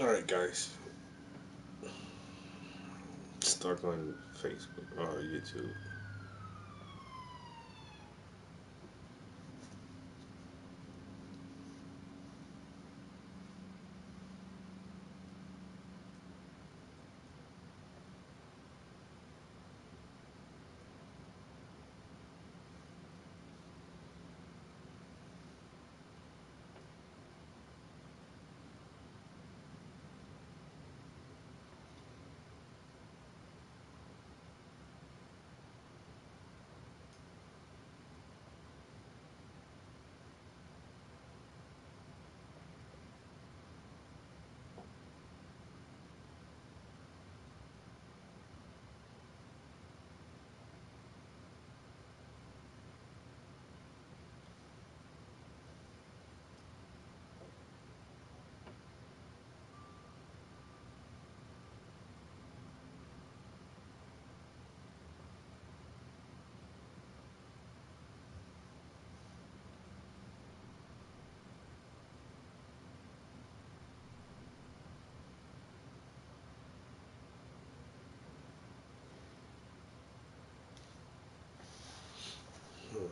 Alright, guys. Stuck on Facebook or YouTube. Hmm.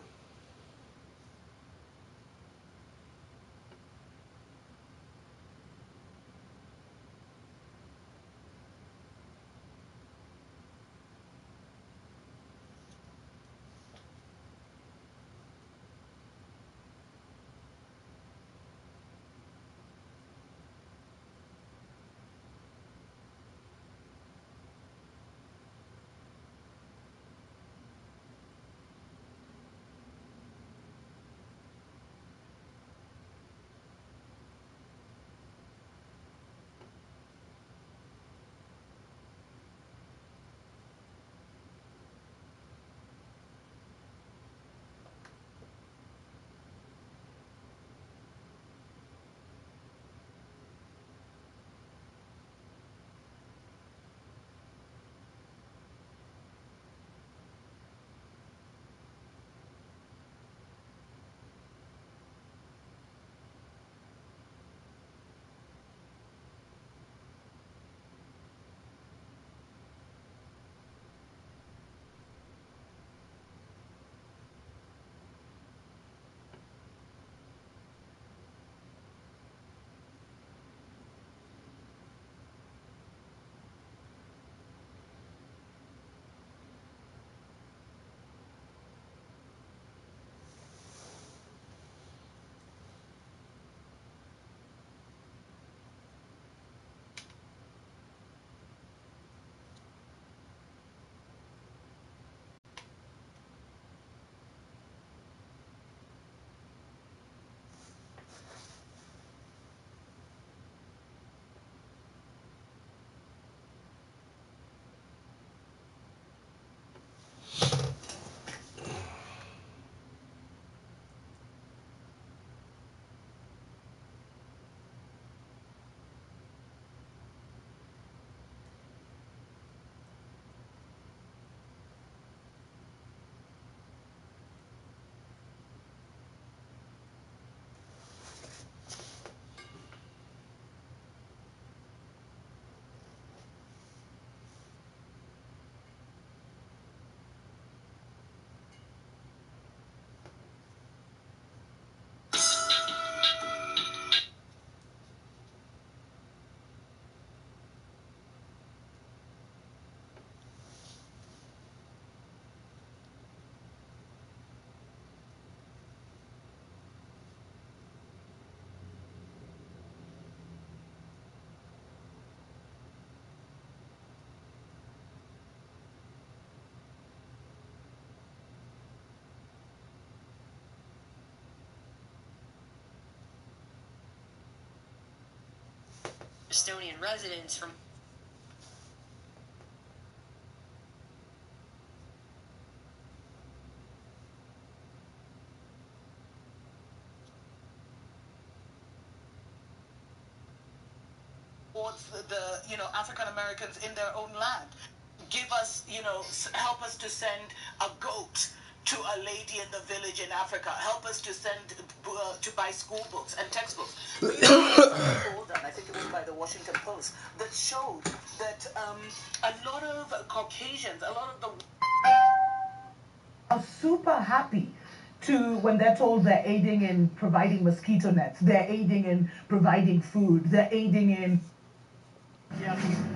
Estonian residents from towards the African Americans in their own land. Give us, help us to send a goat to a lady in the village in Africa. Help us to send to buy school books and textbooks. We poll done, I think it was by the Washington Post, that showed that a lot of Caucasians, a lot of the are super happy to when they're told they're aiding in providing mosquito nets, they're aiding in providing food, they're aiding in.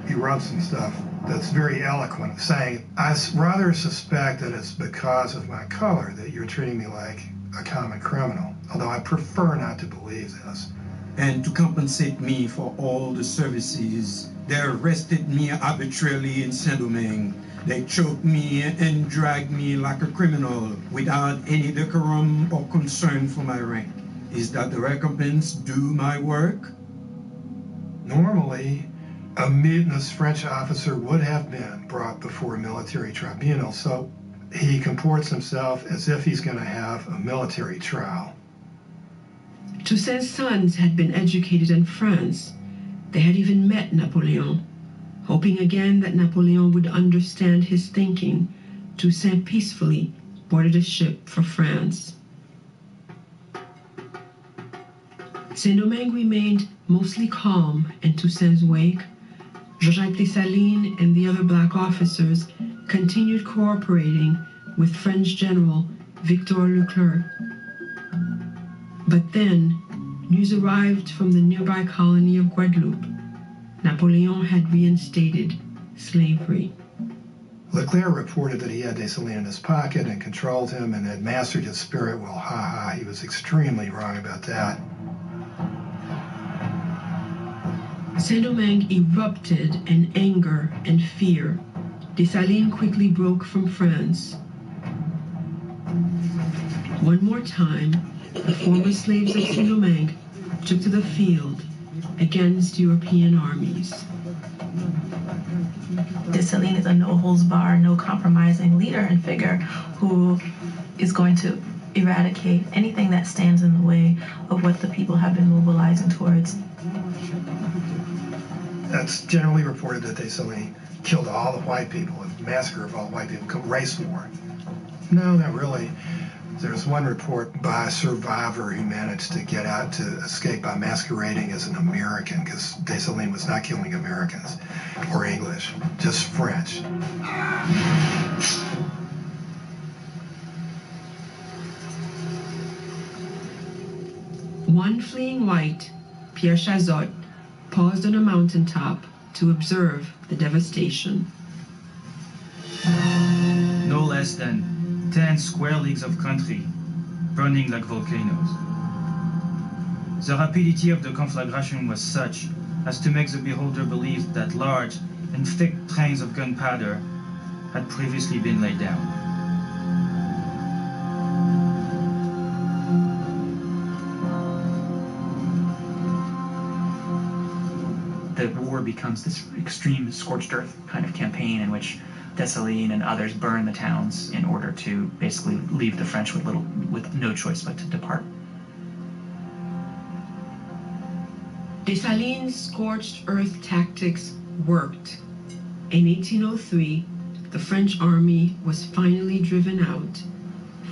He wrote some stuff that's very eloquent, saying, I rather suspect that it's because of my color that you're treating me like a common criminal, although I prefer not to believe this. And to compensate me for all the services, they arrested me arbitrarily in Saint-Domingue. They choked me and dragged me like a criminal without any decorum or concern for my rank. Is that the recompense due my work? Normally, a mutinous French officer would have been brought before a military tribunal, so he comports himself as if he's going to have a military trial. Toussaint's sons had been educated in France. They had even met Napoleon. Hoping again that Napoleon would understand his thinking, Toussaint peacefully boarded a ship for France. Saint-Domingue remained mostly calm in Toussaint's wake. Georges Dessalines and the other black officers continued cooperating with French General Victor Leclerc. But then, news arrived from the nearby colony of Guadeloupe. Napoleon had reinstated slavery. Leclerc reported that he had Dessalines in his pocket and controlled him and had mastered his spirit. Well, he was extremely wrong about that. Saint-Domingue erupted in anger and fear. Dessalines quickly broke from France. One more time, the former slaves of Saint-Domingue took to the field against European armies. Dessalines is a no-holds-barred, no-compromising leader and figure who is going to eradicate anything that stands in the way of what the people have been mobilizing towards. That's generally reported that Dessalines killed all the white people, a massacre of all white people, race war. No, not really. There's one report by a survivor who managed to get out to escape by masquerading as an American, because Dessalines was not killing Americans or English, just French. One fleeing white, Pierre Chazot, paused on a mountaintop to observe the devastation. No less than 10 square leagues of country burning like volcanoes. The rapidity of the conflagration was such as to make the beholder believe that large and thick trains of gunpowder had previously been laid down. The war becomes this extreme scorched earth kind of campaign in which Dessalines and others burn the towns in order to basically leave the French with no choice but to depart. Dessalines' scorched earth tactics worked. In 1803, the French army was finally driven out.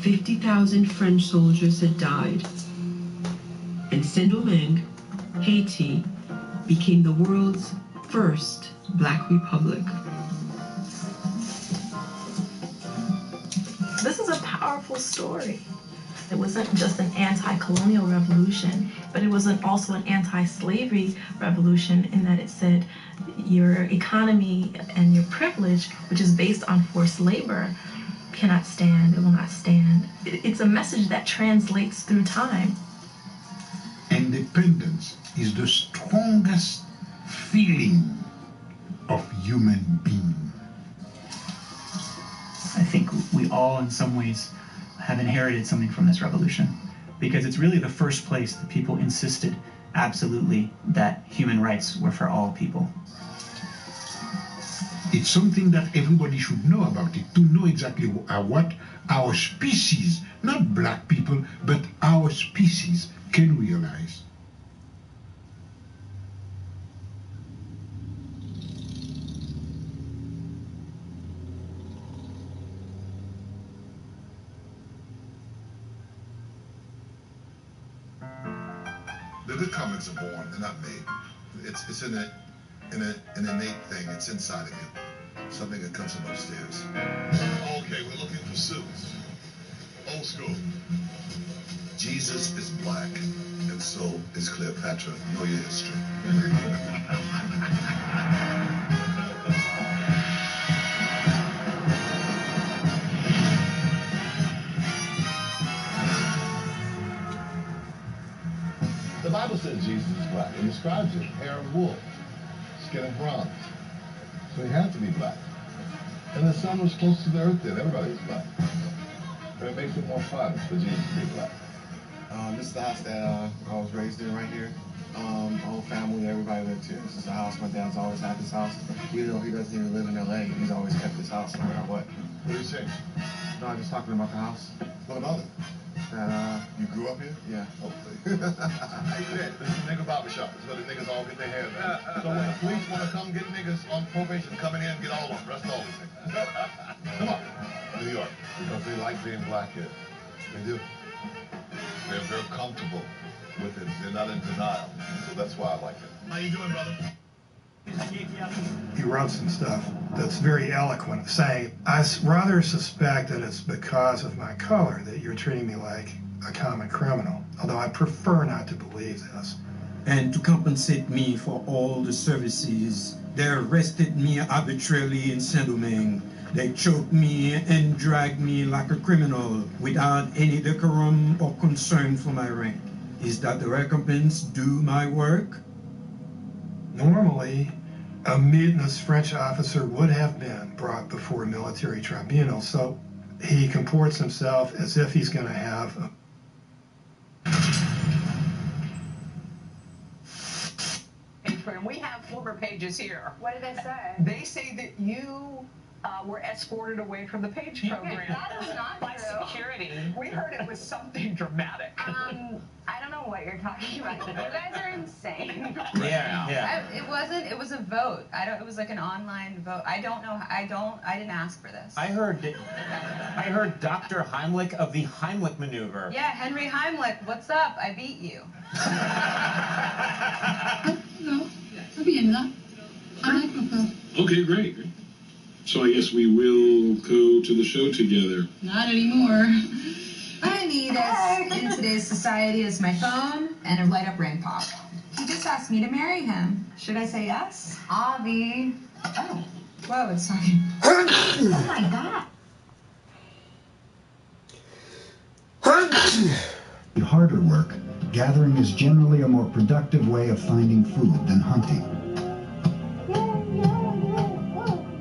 50,000 French soldiers had died. And Saint-Domingue, Haiti, became the world's first Black Republic. This is a powerful story. It wasn't just an anti-colonial revolution, but it was also an anti-slavery revolution in that it said your economy and your privilege, which is based on forced labor, cannot stand, it will not stand. It's a message that translates through time. Independence is the strongest feeling of human being. I think we all, in some ways, have inherited something from this revolution, because it's really the first place that people insisted absolutely that human rights were for all people. It's something that everybody should know about it, to know exactly what our species, not black people, but our species can realize. Good comics are born, they're not made. It's an innate thing. It's inside of you. Something that comes from upstairs. Okay, we're looking for suits. Old school. Jesus is black, and so is Cleopatra. Know your history. The Bible says Jesus is black. It describes it. Hair of wool, skin of bronze. So he had to be black. And the sun was close to the earth then. Everybody was black. But it makes it more fun for Jesus to be black. This is the house that I was raised in right here. My whole family, everybody lived here. This is the house. My dad's always had this house. Even though he doesn't even live in LA, he's always kept this house no matter what. What are you saying? No, I'm just talking about the house. What about it? That, you grew up here? Yeah. Hopefully. Hey, you did. This is nigga barbershop. This is where the niggas all get their hair done. So when the police want to come get niggas on probation, come in here and get all of them. Rest all these niggas. Come on. New York. Because they like being black here. They do. They're very comfortable with it. They're not in denial. So that's why I like it. How you doing, brother? He wrote some stuff that's very eloquent, saying, I rather suspect that it's because of my color that you're treating me like a common criminal, although I prefer not to believe this. And to compensate me for all the services, they arrested me arbitrarily in Saint-Domingue. They choked me and dragged me like a criminal without any decorum or concern for my rank. Is that the recompense due my work? Normally, a mutinous French officer would have been brought before a military tribunal, so he comports himself as if he's going to have a... And we have former pages here. What did they say? They say that you were escorted away from the Page program. That is not by true. security. We heard it was something dramatic. I don't know what you're talking about. You guys are insane. Yeah. It was a vote. It was like an online vote. I don't know. I didn't ask for this. I heard Dr. Heimlich of the Heimlich maneuver. Yeah, Henry Heimlich. What's up? I beat you. No, I'll be into that. I like football. Okay, great. So I guess we will go to the show together. Not anymore. I need us in today's society is my phone and a light up ring pop. He just asked me to marry him. Should I say yes? Avi. Oh. Whoa, it's talking. Oh my god. In harder work, gathering is generally a more productive way of finding food than hunting.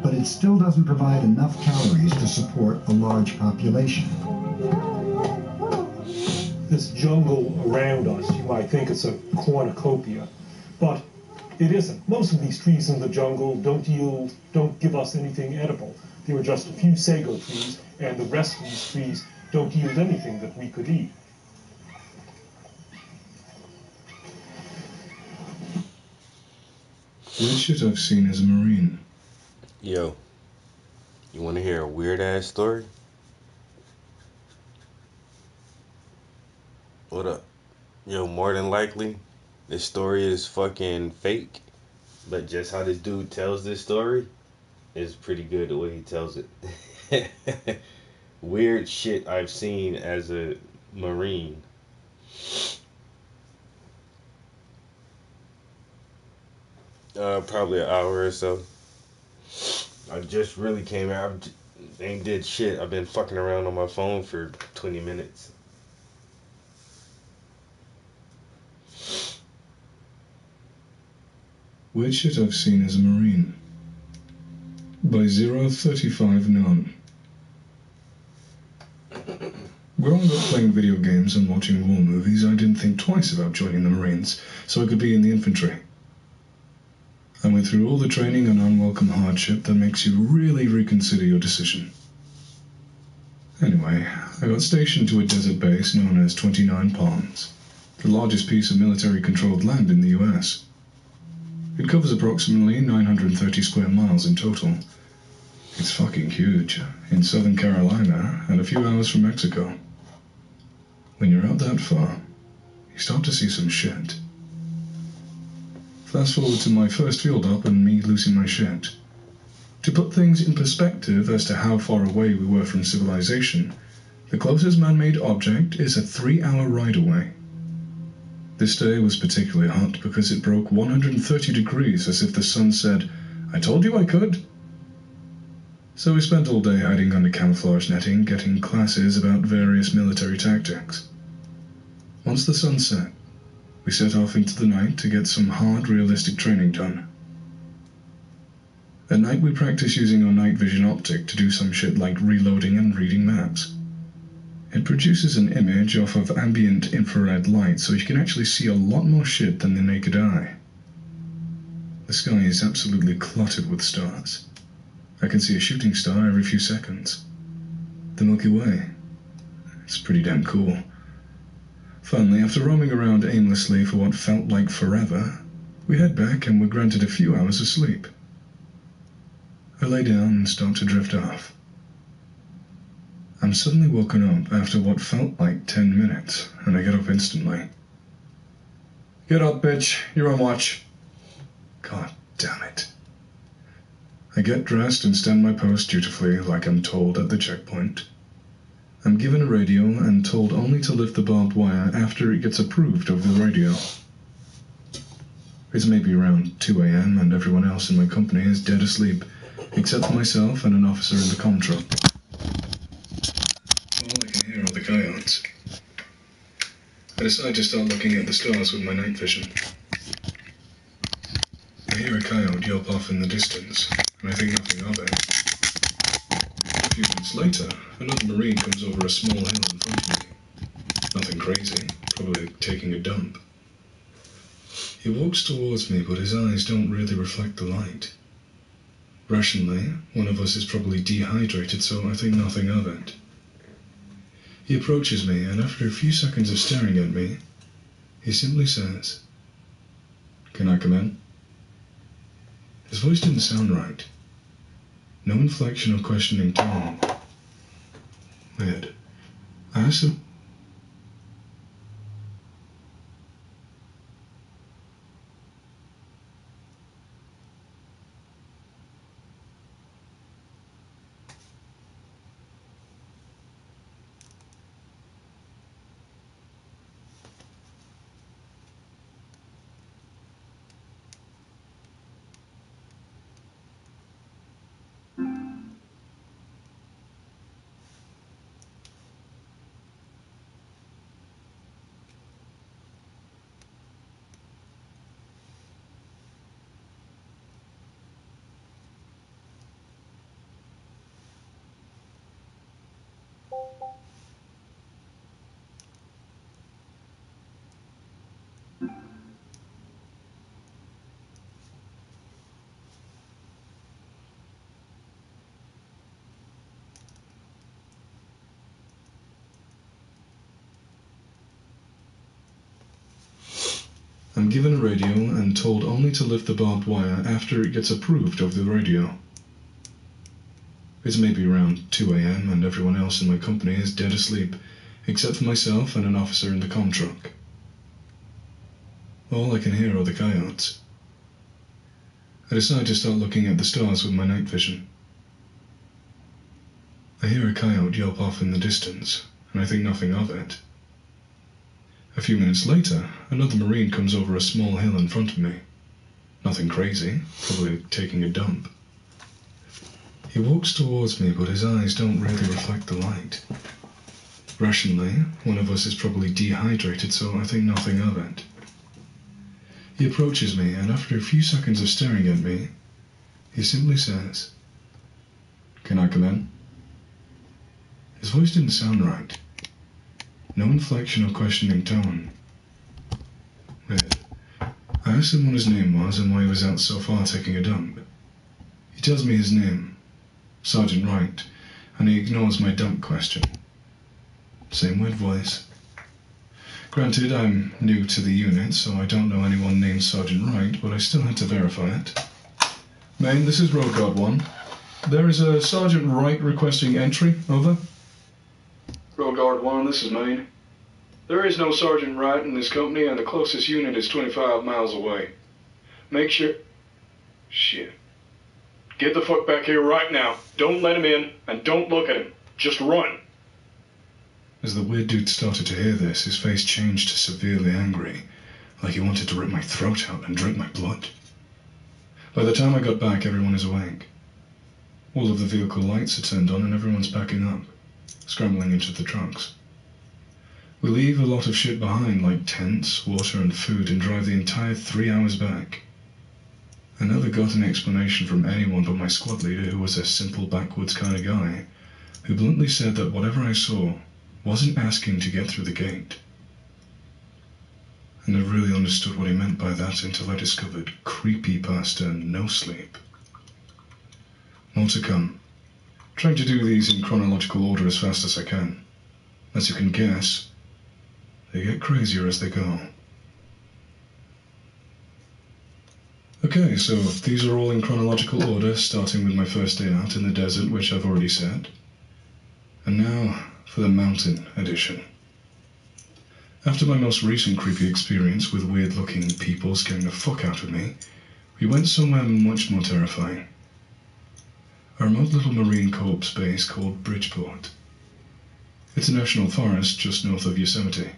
But it still doesn't provide enough calories to support a large population. This jungle around us, you might think it's a cornucopia, but it isn't. Most of these trees in the jungle don't give us anything edible. There are just a few sago trees, and the rest of these trees don't yield anything that we could eat. Weird shit I've seen as a Marine. Yo, you want to hear a weird ass story? What up? Yo, more than likely, this story is fucking fake. But just how this dude tells this story is pretty good the way he tells it. Weird shit I've seen as a Marine. Probably an hour or so. I just really came out. Ain't did shit. I've been fucking around on my phone for 20 minutes. Weird shit I've seen as a Marine. By 035 None. Growing up playing video games and watching war movies, I didn't think twice about joining the Marines, so I could be in the infantry. I went through all the training and unwelcome hardship that makes you really reconsider your decision. Anyway, I got stationed to a desert base known as 29 Palms, the largest piece of military-controlled land in the US. It covers approximately 930 square miles in total. It's fucking huge, in Southern Carolina and a few hours from Mexico. When you're out that far, you start to see some shit. Fast forward to my first field op and me losing my shit. To put things in perspective as to how far away we were from civilization, the closest man-made object is a 3-hour ride away. This day was particularly hot because it broke 130 degrees as if the sun said, "I told you I could." So we spent all day hiding under camouflage netting, getting classes about various military tactics. Once the sun set, we set off into the night to get some hard, realistic training done. At night we practice using our night vision optic to do some shit like reloading and reading maps. It produces an image off of ambient infrared light, so you can actually see a lot more shit than the naked eye. The sky is absolutely cluttered with stars. I can see a shooting star every few seconds. The Milky Way. It's pretty damn cool. Finally, after roaming around aimlessly for what felt like forever, we head back and were granted a few hours of sleep. I lay down and start to drift off. I'm suddenly woken up after what felt like 10 minutes, and I get up instantly. "Get up, bitch. You're on watch." God damn it. I get dressed and stand my post dutifully like I'm told at the checkpoint. I'm given a radio and told only to lift the barbed wire after it gets approved over the radio. It's maybe around 2 a.m. and everyone else in my company is dead asleep, except for myself and an officer in the comm truck. All I can hear are the coyotes. I decide to start looking at the stars with my night vision. I hear a coyote yelp off in the distance, and I think nothing of it. A few minutes later, another Marine comes over a small hill in front of me. Nothing crazy, probably taking a dump. He walks towards me, but his eyes don't really reflect the light. Rationally, one of us is probably dehydrated, so I think nothing of it. He approaches me, and after a few seconds of staring at me, he simply says, "Can I come in?" His voice didn't sound right. No inflection or questioning tone. Weird. I asked him, I'm given a radio and told only to lift the barbed wire after it gets approved over the radio. It's maybe around 2 a.m. and everyone else in my company is dead asleep, except for myself and an officer in the comm truck. All I can hear are the coyotes. I decide to start looking at the stars with my night vision. I hear a coyote yelp off in the distance, and I think nothing of it. A few minutes later, another Marine comes over a small hill in front of me. Nothing crazy, probably taking a dump. He walks towards me, but his eyes don't really reflect the light. Rationally, one of us is probably dehydrated, so I think nothing of it. He approaches me, and after a few seconds of staring at me, he simply says, "Can I come in?" His voice didn't sound right. No inflection or questioning tone. Weird. I asked him what his name was and why he was out so far taking a dump. He tells me his name, Sergeant Wright, and he ignores my dump question. Same weird voice. Granted, I'm new to the unit, so I don't know anyone named Sergeant Wright, but I still had to verify it. Maine, this is Road Guard 1. There is a Sergeant Wright requesting entry, over. Road Guard 1, this is Maine. There is no Sergeant Wright in this company, and the closest unit is 25 miles away. Make sure... Shit. Get the fuck back here right now. Don't let him in, and don't look at him. Just run. As the weird dude started to hear this, his face changed to severely angry, like he wanted to rip my throat out and drink my blood. By the time I got back, everyone is awake. All of the vehicle lights are turned on and everyone's packing up, scrambling into the trucks. We leave a lot of shit behind, like tents, water and food, and drive the entire 3 hours back. I never got an explanation from anyone but my squad leader, who was a simple backwoods kind of guy, who bluntly said that whatever I saw wasn't asking to get through the gate. I never really understood what he meant by that until I discovered creepypasta no sleep. More to come. Trying to do these in chronological order as fast as I can. As you can guess, they get crazier as they go. Okay, so these are all in chronological order, starting with my first day out in the desert, which I've already said. And now for the mountain edition. After my most recent creepy experience with weird-looking people scaring the fuck out of me, we went somewhere much more terrifying. A remote little Marine Corps base called Bridgeport. It's a national forest just north of Yosemite.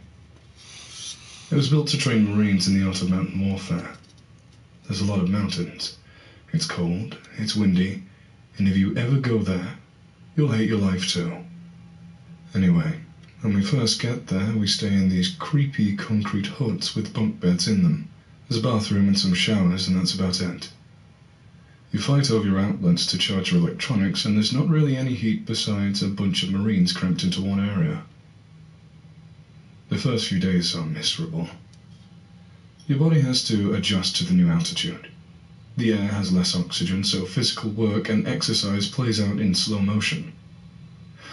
It was built to train Marines in the art of mountain warfare. There's a lot of mountains. It's cold, it's windy, and if you ever go there, you'll hate your life too. Anyway, when we first get there, we stay in these creepy concrete huts with bunk beds in them. There's a bathroom and some showers, and that's about it. You fight over your outlets to charge your electronics, and there's not really any heat besides a bunch of Marines cramped into one area. The first few days are miserable. Your body has to adjust to the new altitude. The air has less oxygen, so physical work and exercise plays out in slow motion.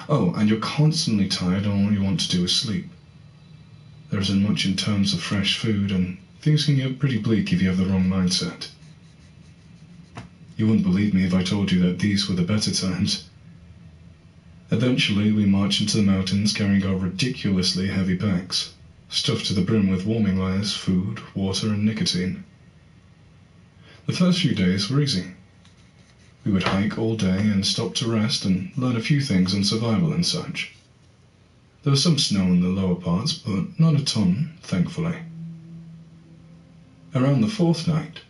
Oh, and you're constantly tired and all you want to do is sleep. There isn't much in terms of fresh food, and things can get pretty bleak if you have the wrong mindset. You wouldn't believe me if I told you that these were the better times. Eventually, we marched into the mountains carrying our ridiculously heavy packs, stuffed to the brim with warming layers, food, water, and nicotine. The first few days were easy. We would hike all day and stop to rest and learn a few things on survival and such. There was some snow in the lower parts, but not a ton, thankfully. Around the fourth night,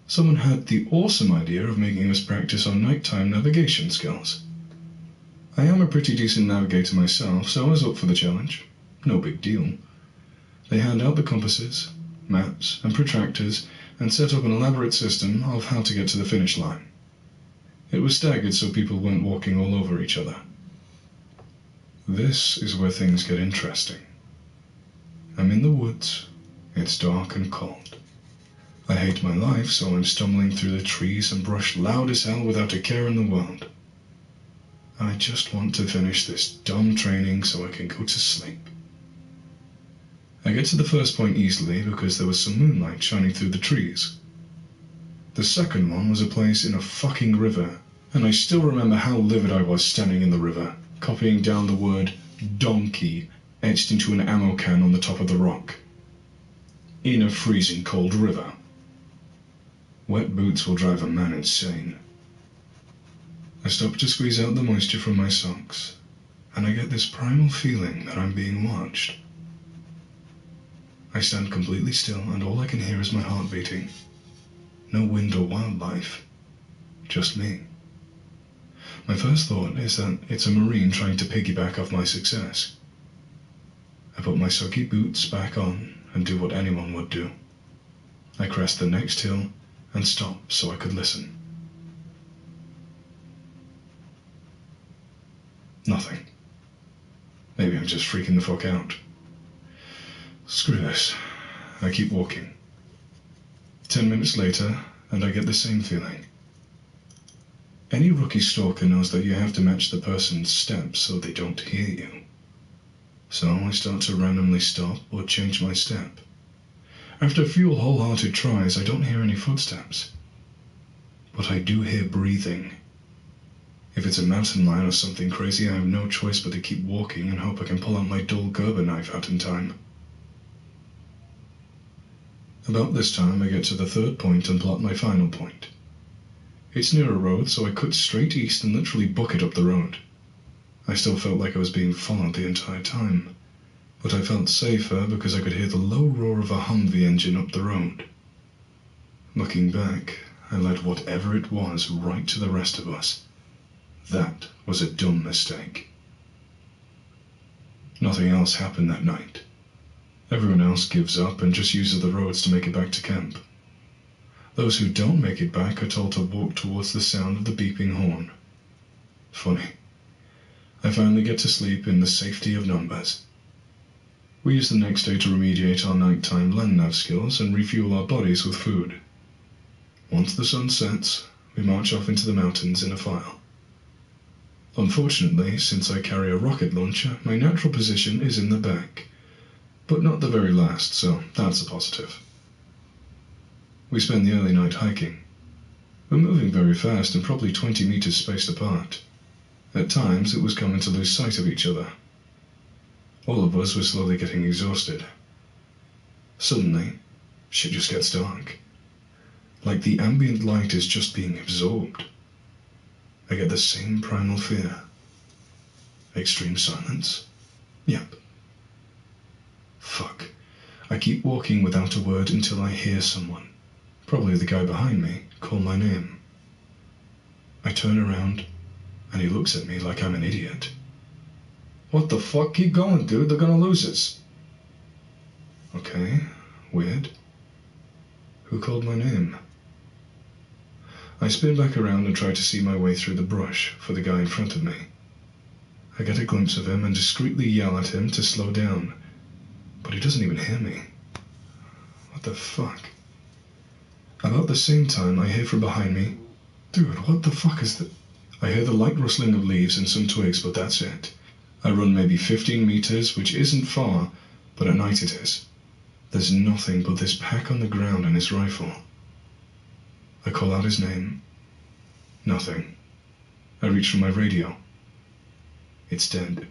someone had the awesome idea of making us practice our nighttime navigation skills. I am a pretty decent navigator myself, so I was up for the challenge. No big deal. They hand out the compasses, maps, and protractors, and set up an elaborate system of how to get to the finish line. It was staggered so people weren't walking all over each other. This is where things get interesting. I'm in the woods. It's dark and cold. I hate my life, so I'm stumbling through the trees and brush loud as hell without a care in the world. I just want to finish this dumb training so I can go to sleep. I get to the first point easily because there was some moonlight shining through the trees. The second one was a place in a fucking river, and I still remember how livid I was standing in the river, copying down the word donkey etched into an ammo can on the top of the rock. In a freezing cold river. Wet boots will drive a man insane. I stop to squeeze out the moisture from my socks, and I get this primal feeling that I'm being watched. I stand completely still, and all I can hear is my heart beating. No wind or wildlife, just me. My first thought is that it's a Marine trying to piggyback off my success. I put my soggy boots back on and do what anyone would do. I crest the next hill and stop so I could listen. Nothing. Maybe I'm just freaking the fuck out. Screw this. I keep walking. 10 minutes later, and I get the same feeling. Any rookie stalker knows that you have to match the person's steps so they don't hear you. So I start to randomly stop or change my step. After a few wholehearted tries, I don't hear any footsteps. But I do hear breathing. If it's a mountain lion or something crazy, I have no choice but to keep walking and hope I can pull out my dull Gerber knife out in time. About this time, I get to the third point and plot my final point. It's near a road, so I cut straight east and literally book it up the road. I still felt like I was being followed the entire time, but I felt safer because I could hear the low roar of a Humvee engine up the road. Looking back, I led whatever it was right to the rest of us. That was a dumb mistake. Nothing else happened that night. Everyone else gives up and just uses the roads to make it back to camp. Those who don't make it back are told to walk towards the sound of the beeping horn. Funny. I finally get to sleep in the safety of numbers. We use the next day to remediate our nighttime land-nav skills and refuel our bodies with food. Once the sun sets, we march off into the mountains in a file. Unfortunately, since I carry a rocket launcher, my natural position is in the back, but not the very last, so that's a positive. We spend the early night hiking. We're moving very fast and probably 20 meters spaced apart. At times, it was coming to lose sight of each other. All of us were slowly getting exhausted. Suddenly, shit just gets dark. Like the ambient light is just being absorbed. I get the same primal fear. Extreme silence. Yep. Fuck. I keep walking without a word until I hear someone, probably the guy behind me, call my name. I turn around, and he looks at me like I'm an idiot. What the fuck? Keep going, dude. They're gonna lose us. Okay, weird. Who called my name? I spin back around and try to see my way through the brush for the guy in front of me. I get a glimpse of him and discreetly yell at him to slow down, but he doesn't even hear me. What the fuck? About the same time, I hear from behind me, dude, what the fuck is that? I hear the light rustling of leaves and some twigs, but that's it. I run maybe 15 meters, which isn't far, but at night it is. There's nothing but this pack on the ground and his rifle. I call out his name. Nothing. I reach for my radio. It's dead.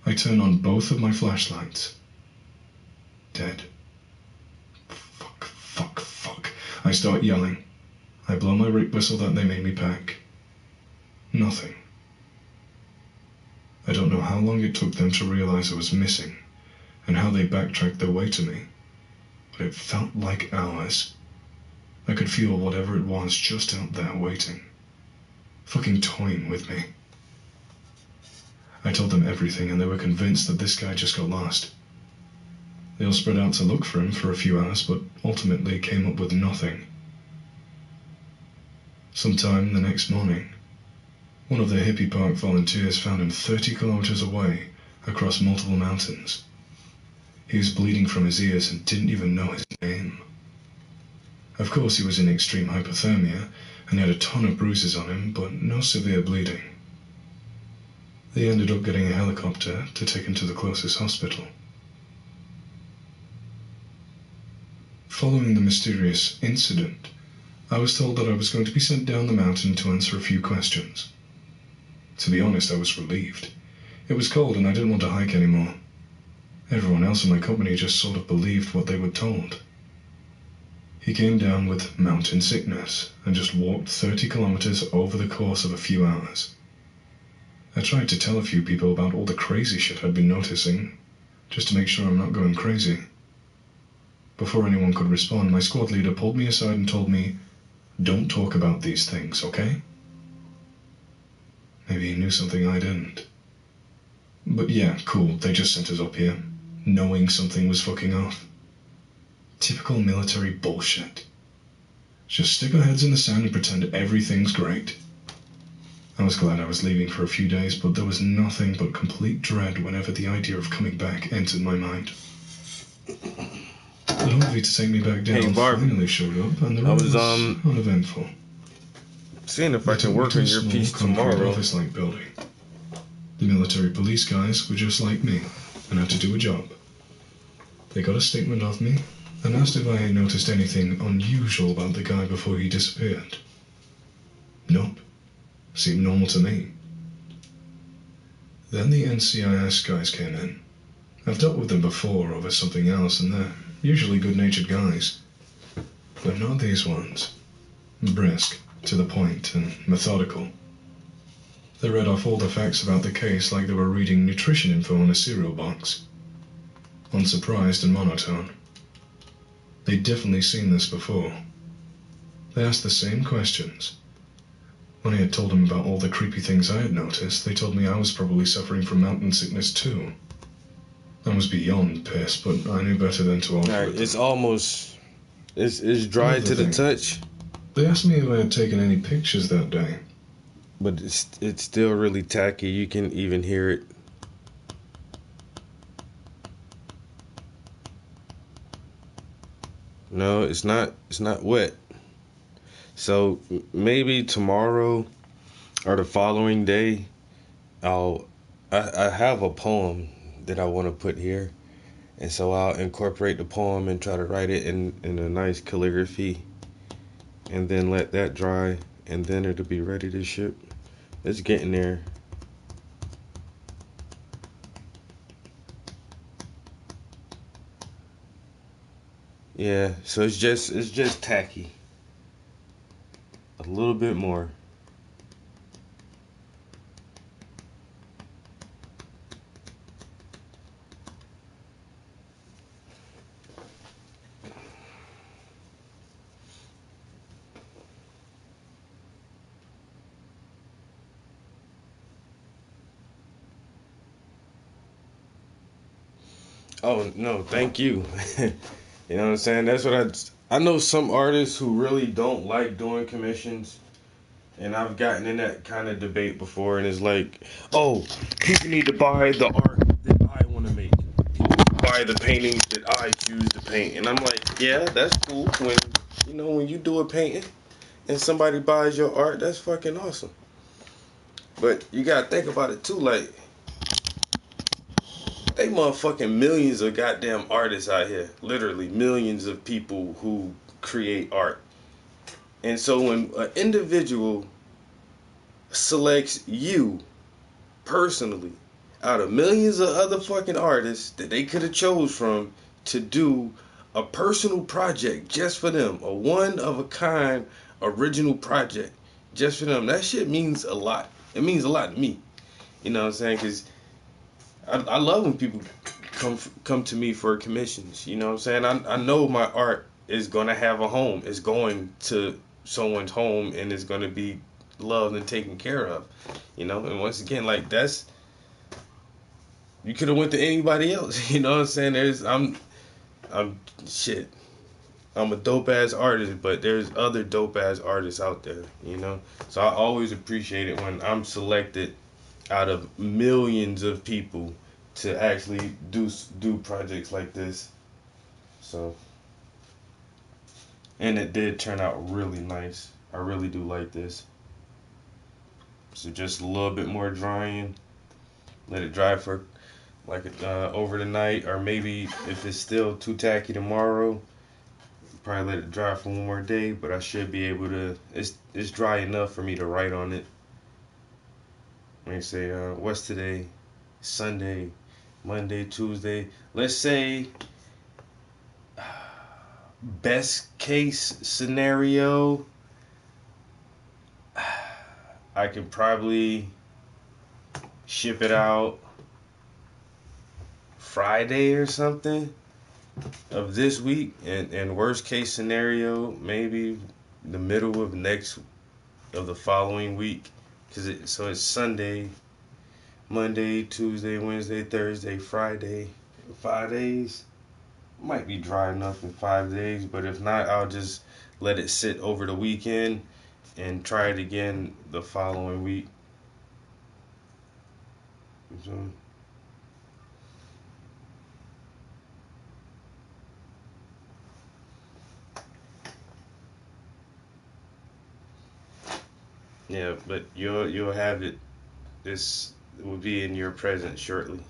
I turn on both of my flashlights. Dead. Fuck, fuck, fuck. I start yelling. I blow my rape whistle that they made me pack. Nothing. I don't know how long it took them to realize I was missing, and how they backtracked their way to me, but it felt like hours. I could feel whatever it was just out there waiting, fucking toying with me. I told them everything, and they were convinced that this guy just got lost. They all spread out to look for him for a few hours, but ultimately came up with nothing. Sometime the next morning, one of the hippie park volunteers found him 30 kilometers away across multiple mountains. He was bleeding from his ears and didn't even know his name. Of course, he was in extreme hypothermia and had a ton of bruises on him, but no severe bleeding. They ended up getting a helicopter to take him to the closest hospital. Following the mysterious incident, I was told that I was going to be sent down the mountain to answer a few questions. To be honest, I was relieved. It was cold and I didn't want to hike anymore. Everyone else in my company just sort of believed what they were told. He came down with mountain sickness and just walked 30 kilometers over the course of a few hours. I tried to tell a few people about all the crazy shit I'd been noticing, just to make sure I'm not going crazy. Before anyone could respond, my squad leader pulled me aside and told me, "Don't talk about these things, okay?" Maybe he knew something I didn't. But yeah, cool, they just sent us up here, knowing something was fucking off. Typical military bullshit. Just stick our heads in the sand and pretend everything's great. I was glad I was leaving for a few days, but there was nothing but complete dread whenever the idea of coming back entered my mind. The Humvee to take me back down finally showed up, and the road was uneventful. Seeing if I can work on your piece tomorrow. Office-like building. The military police guys were just like me and had to do a job. They got a statement off me and asked if I had noticed anything unusual about the guy before he disappeared. Nope. Seemed normal to me. Then the NCIS guys came in. I've dealt with them before over something else, and they're usually good-natured guys. But not these ones. Brisk, to the point, and methodical. They read off all the facts about the case like they were reading nutrition info on a cereal box. Unsurprised and monotone. They'd definitely seen this before. They asked the same questions. When I had told them about all the creepy things I had noticed, they told me I was probably suffering from mountain sickness too. I was beyond pissed, but I knew better than to offer it. It's almost... It's dry to the touch. They asked me if I had taken any pictures that day. But it's still really tacky. You can even hear it. No, it's not wet. So maybe tomorrow or the following day, I have a poem that I want to put here, and so I'll incorporate the poem and try to write it in a nice calligraphy, and then let that dry, and then it'll be ready to ship. It's getting there. Yeah, so it's just tacky. A little bit more. Oh, no, thank you. You know what I'm saying? That's what I know some artists who really don't like doing commissions. And I've gotten in that kind of debate before, and it's like, oh, people need to buy the art that I want to make. Buy the paintings that I choose to paint. And I'm like, yeah, that's cool. When you do a painting and somebody buys your art, that's fucking awesome. But you gotta think about it too, like, they motherfucking millions of goddamn artists out here. Literally millions of people who create art. And so when an individual selects you personally out of millions of other fucking artists that they could have chose from to do a personal project just for them, a one-of-a-kind original project just for them, that shit means a lot. It means a lot to me. You know what I'm saying? Because I love when people come to me for commissions. You know what I'm saying? I know my art is going to have a home. It's going to someone's home, and it's going to be loved and taken care of. You know? And once again, like, that's... You could have went to anybody else. You know what I'm saying? I'm shit. I'm a dope-ass artist, but there's other dope-ass artists out there, you know? So I always appreciate it when I'm selected out of millions of people to actually do projects like this. So, and it did turn out really nice. I really do like this. So just a little bit more drying. Let it dry for like over the night, or maybe if it's still too tacky tomorrow, probably let it dry for one more day. But I should be able to. It's dry enough for me to write on it. Let me say, what's today? Sunday, Monday, Tuesday. Let's say best case scenario, I could probably ship it out Friday or something of this week, and worst case scenario, maybe the middle of the following week, so it's Sunday, Monday, Tuesday, Wednesday, Thursday, Friday, 5 days. Might be dry enough in 5 days, but if not, I'll just let it sit over the weekend and try it again the following week. So, yeah, but you'll have it. This will be in your presence shortly.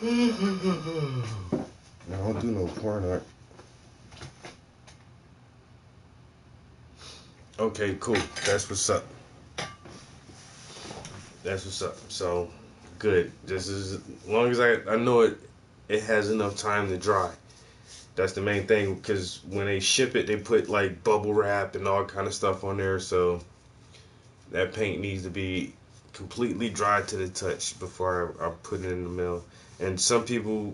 No, I don't do no porn art. Okay, cool. That's what's up. That's what's up. So, good. Just as long as I know it has enough time to dry. That's the main thing, because when they ship it, they put like bubble wrap and all kind of stuff on there. So that paint needs to be completely dry to the touch before I put it in the mail. And some people,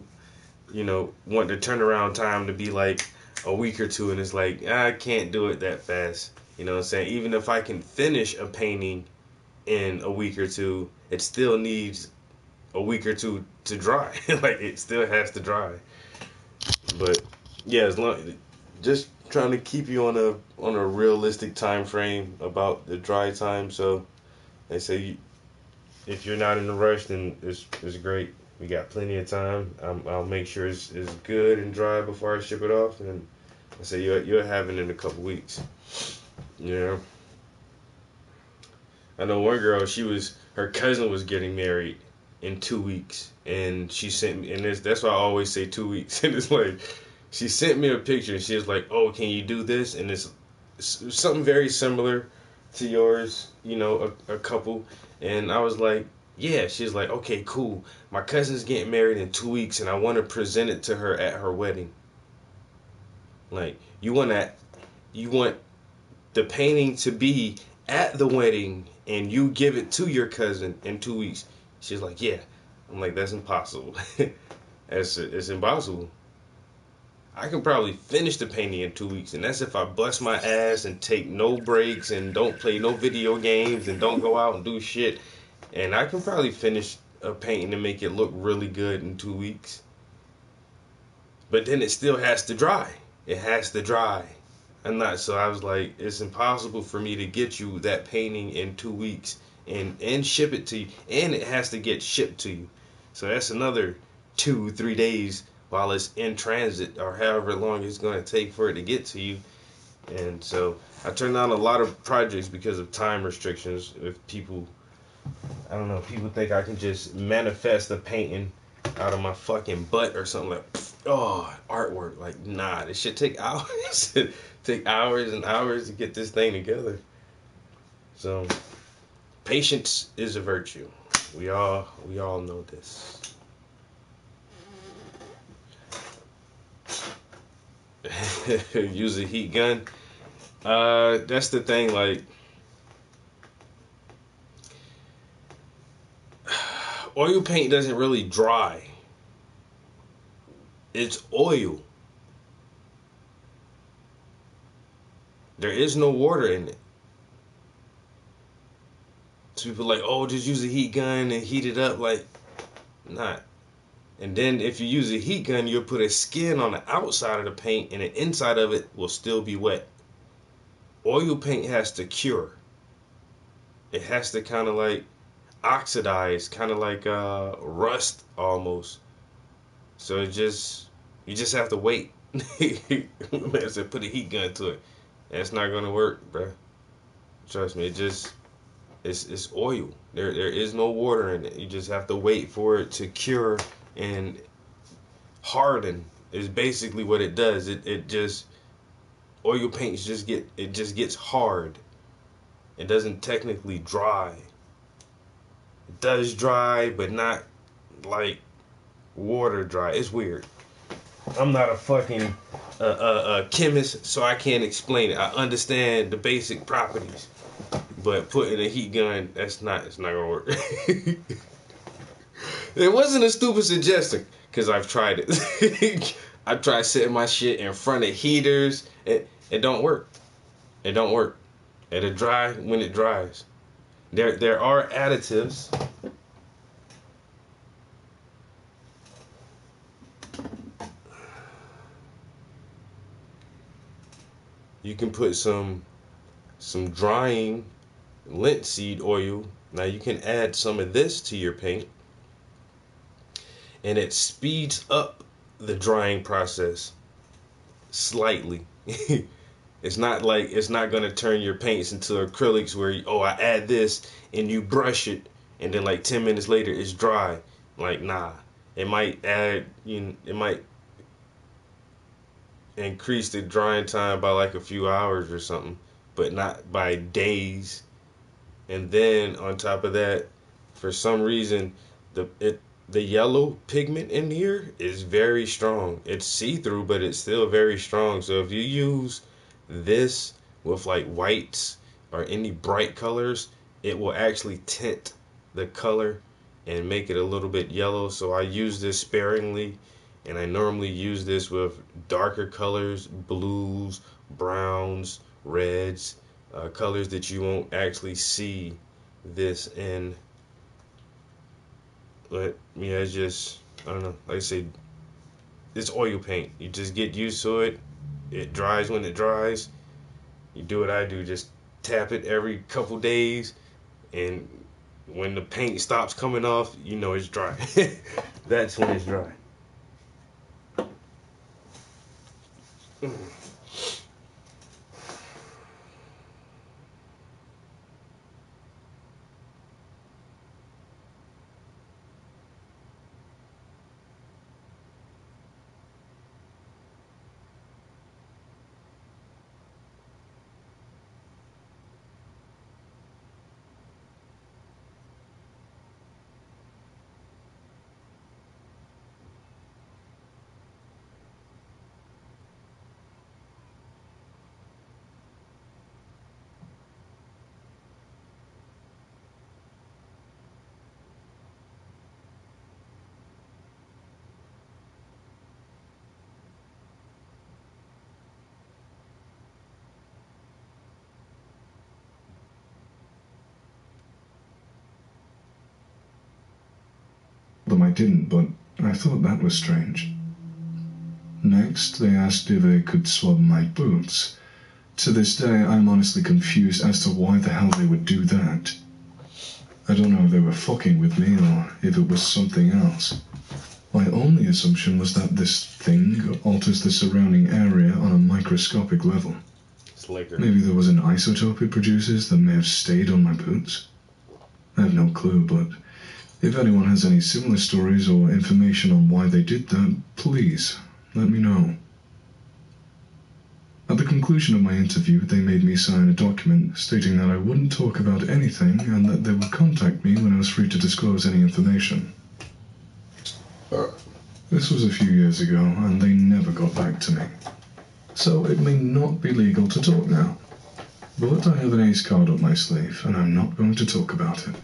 you know, want the turnaround time to be like a week or two, and it's like, I can't do it that fast. You know what I'm saying? Even if I can finish a painting in a week or two, it still needs a week or two to dry. Like, it still has to dry. But yeah, as long, just trying to keep you on a realistic time frame about the dry time. So they say if you're not in a rush, then it's great. We got plenty of time. I'll make sure it's good and dry before I ship it off, and I say you'll have it in a couple weeks. You know, I know one girl. Her cousin was getting married in 2 weeks, and she sent me, and that's why I always say 2 weeks. And it's like, she sent me a picture, and she was like, "Oh, can you do this?" And it's something very similar to yours, you know, a couple. And I was like, yeah. She's like, okay, cool. My cousin's getting married in 2 weeks, and I want to present it to her at her wedding. Like, you want the painting to be at the wedding, and you give it to your cousin in 2 weeks. She's like, yeah. I'm like, that's impossible. It's impossible. I can probably finish the painting in 2 weeks, and that's if I bust my ass and take no breaks and don't play no video games and don't go out and do shit. And I can probably finish a painting and make it look really good in 2 weeks. But then it still has to dry. It has to dry. So I was like, it's impossible for me to get you that painting in 2 weeks and ship it to you. And it has to get shipped to you. So that's another 2-3 days while it's in transit, or however long it's going to take for it to get to you. And so I turned down a lot of projects because of time restrictions. If people, I don't know, people think I can just manifest a painting out of my fucking butt or something, like, oh, artwork. Like, nah, this shit take hours. Take hours and hours to get this thing together. So patience is a virtue. We all know this. Use a heat gun. That's the thing, like, oil paint doesn't really dry. It's oil. There is no water in it. So people are like, oh, just use a heat gun and heat it up. Like, not. And then if you use a heat gun, you'll put a skin on the outside of the paint, and the inside of it will still be wet. Oil paint has to cure. It has to kind of like oxidize, kind of like rust almost. So you just have to wait. Man said, put a heat gun to it. That's not gonna work, bro. Trust me. It's oil. There is no water in it. You just have to wait for it to cure and harden. Is basically what it does. It just, oil paints just gets hard. It doesn't technically dry. It does dry, but not like water dry. It's weird. I'm not a fucking chemist, so I can't explain it. I understand the basic properties, but putting a heat gun, it's not gonna work. It wasn't a stupid suggestion, because I've tried it. I've tried setting my shit in front of heaters. It don't work. It don't work. It'll dry when it dries. There are additives. You can put some drying linseed oil. Now you can add some of this to your paint, and it speeds up the drying process slightly. It's not going to turn your paints into acrylics where I add this and you brush it and then like 10 minutes later it's dry. Like, nah. it might increase the drying time by like a few hours or something, but not by days. And then on top of that, for some reason, the yellow pigment in here is very strong. It's see-through, but it's still very strong. So if you use this with like whites or any bright colors, it will actually tint the color and make it a little bit yellow. So I use this sparingly, and I normally use this with darker colors, blues, browns, reds, colors that you won't actually see this in. But yeah, it's just, I don't know, like I said, it's oil paint. You just get used to it. It dries when it dries. You do what I do, just tap it every couple days, and when the paint stops coming off, you know it's dry. That's when it's dry. Them I didn't, but I thought that was strange. Next, they asked if they could swab my boots. To this day, I'm honestly confused as to why the hell they would do that. I don't know if they were fucking with me or if it was something else. My only assumption was that this thing alters the surrounding area on a microscopic level. Maybe there was an isotope it produces that may have stayed on my boots. I have no clue, but if anyone has any similar stories or information on why they did that, please let me know. At the conclusion of my interview, they made me sign a document stating that I wouldn't talk about anything and that they would contact me when I was free to disclose any information. This was a few years ago, and they never got back to me. So it may not be legal to talk now. But I have an ace card up my sleeve, and I'm not going to talk about it.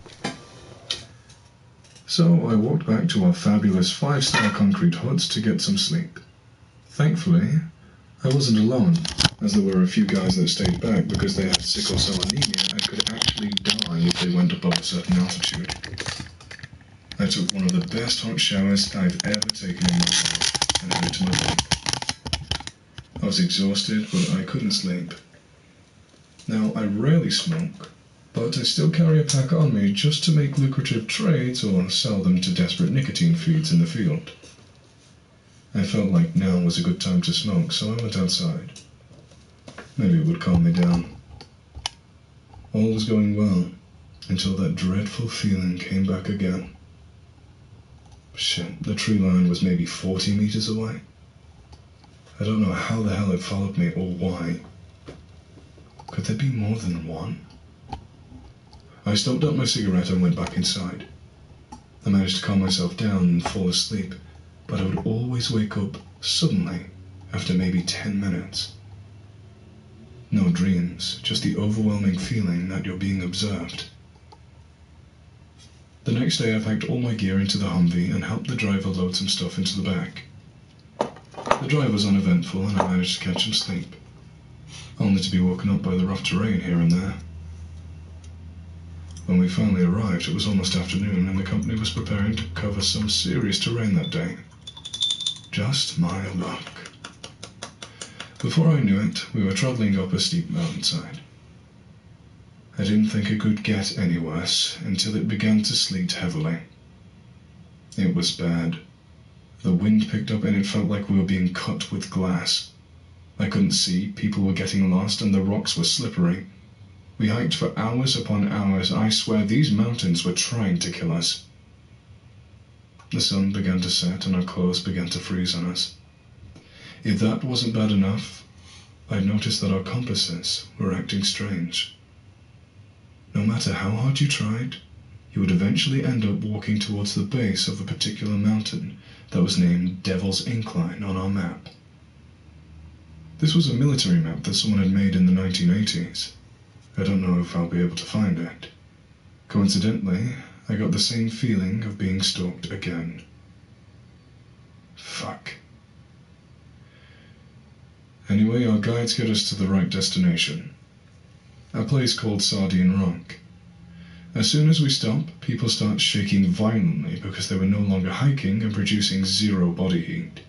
So I walked back to our fabulous 5-star concrete huts to get some sleep. Thankfully, I wasn't alone, as there were a few guys that stayed back because they had sickle cell anemia and could actually die if they went above a certain altitude. I took one of the best hot showers I've ever taken in my life and headed to my bed. I was exhausted, but I couldn't sleep. Now, I rarely smoke, but I still carry a pack on me just to make lucrative trades or sell them to desperate nicotine feeds in the field. I felt like now was a good time to smoke, so I went outside. Maybe it would calm me down. All was going well, until that dreadful feeling came back again. Shit, the tree line was maybe 40 meters away. I don't know how the hell it followed me or why. Could there be more than one? I stopped up my cigarette and went back inside. I managed to calm myself down and fall asleep, but I would always wake up suddenly after maybe 10 minutes. No dreams, just the overwhelming feeling that you're being observed. The next day I packed all my gear into the Humvee and helped the driver load some stuff into the back. The drive was uneventful and I managed to catch some sleep, only to be woken up by the rough terrain here and there. When we finally arrived, it was almost afternoon and the company was preparing to cover some serious terrain that day. Just my luck. Before I knew it, we were traveling up a steep mountainside. I didn't think it could get any worse until it began to sleet heavily. It was bad. The wind picked up and it felt like we were being cut with glass. I couldn't see, people were getting lost, and the rocks were slippery. We hiked for hours upon hours. I swear these mountains were trying to kill us. The sun began to set and our clothes began to freeze on us. If that wasn't bad enough, I noticed that our compasses were acting strange. No matter how hard you tried, you would eventually end up walking towards the base of a particular mountain that was named Devil's Incline on our map. This was a military map that someone had made in the 1980s. I don't know if I'll be able to find it. Coincidentally, I got the same feeling of being stalked again. Fuck. Anyway, our guides get us to the right destination. A place called Sardine Rock. As soon as we stop, people start shaking violently because they were no longer hiking and producing zero body heat.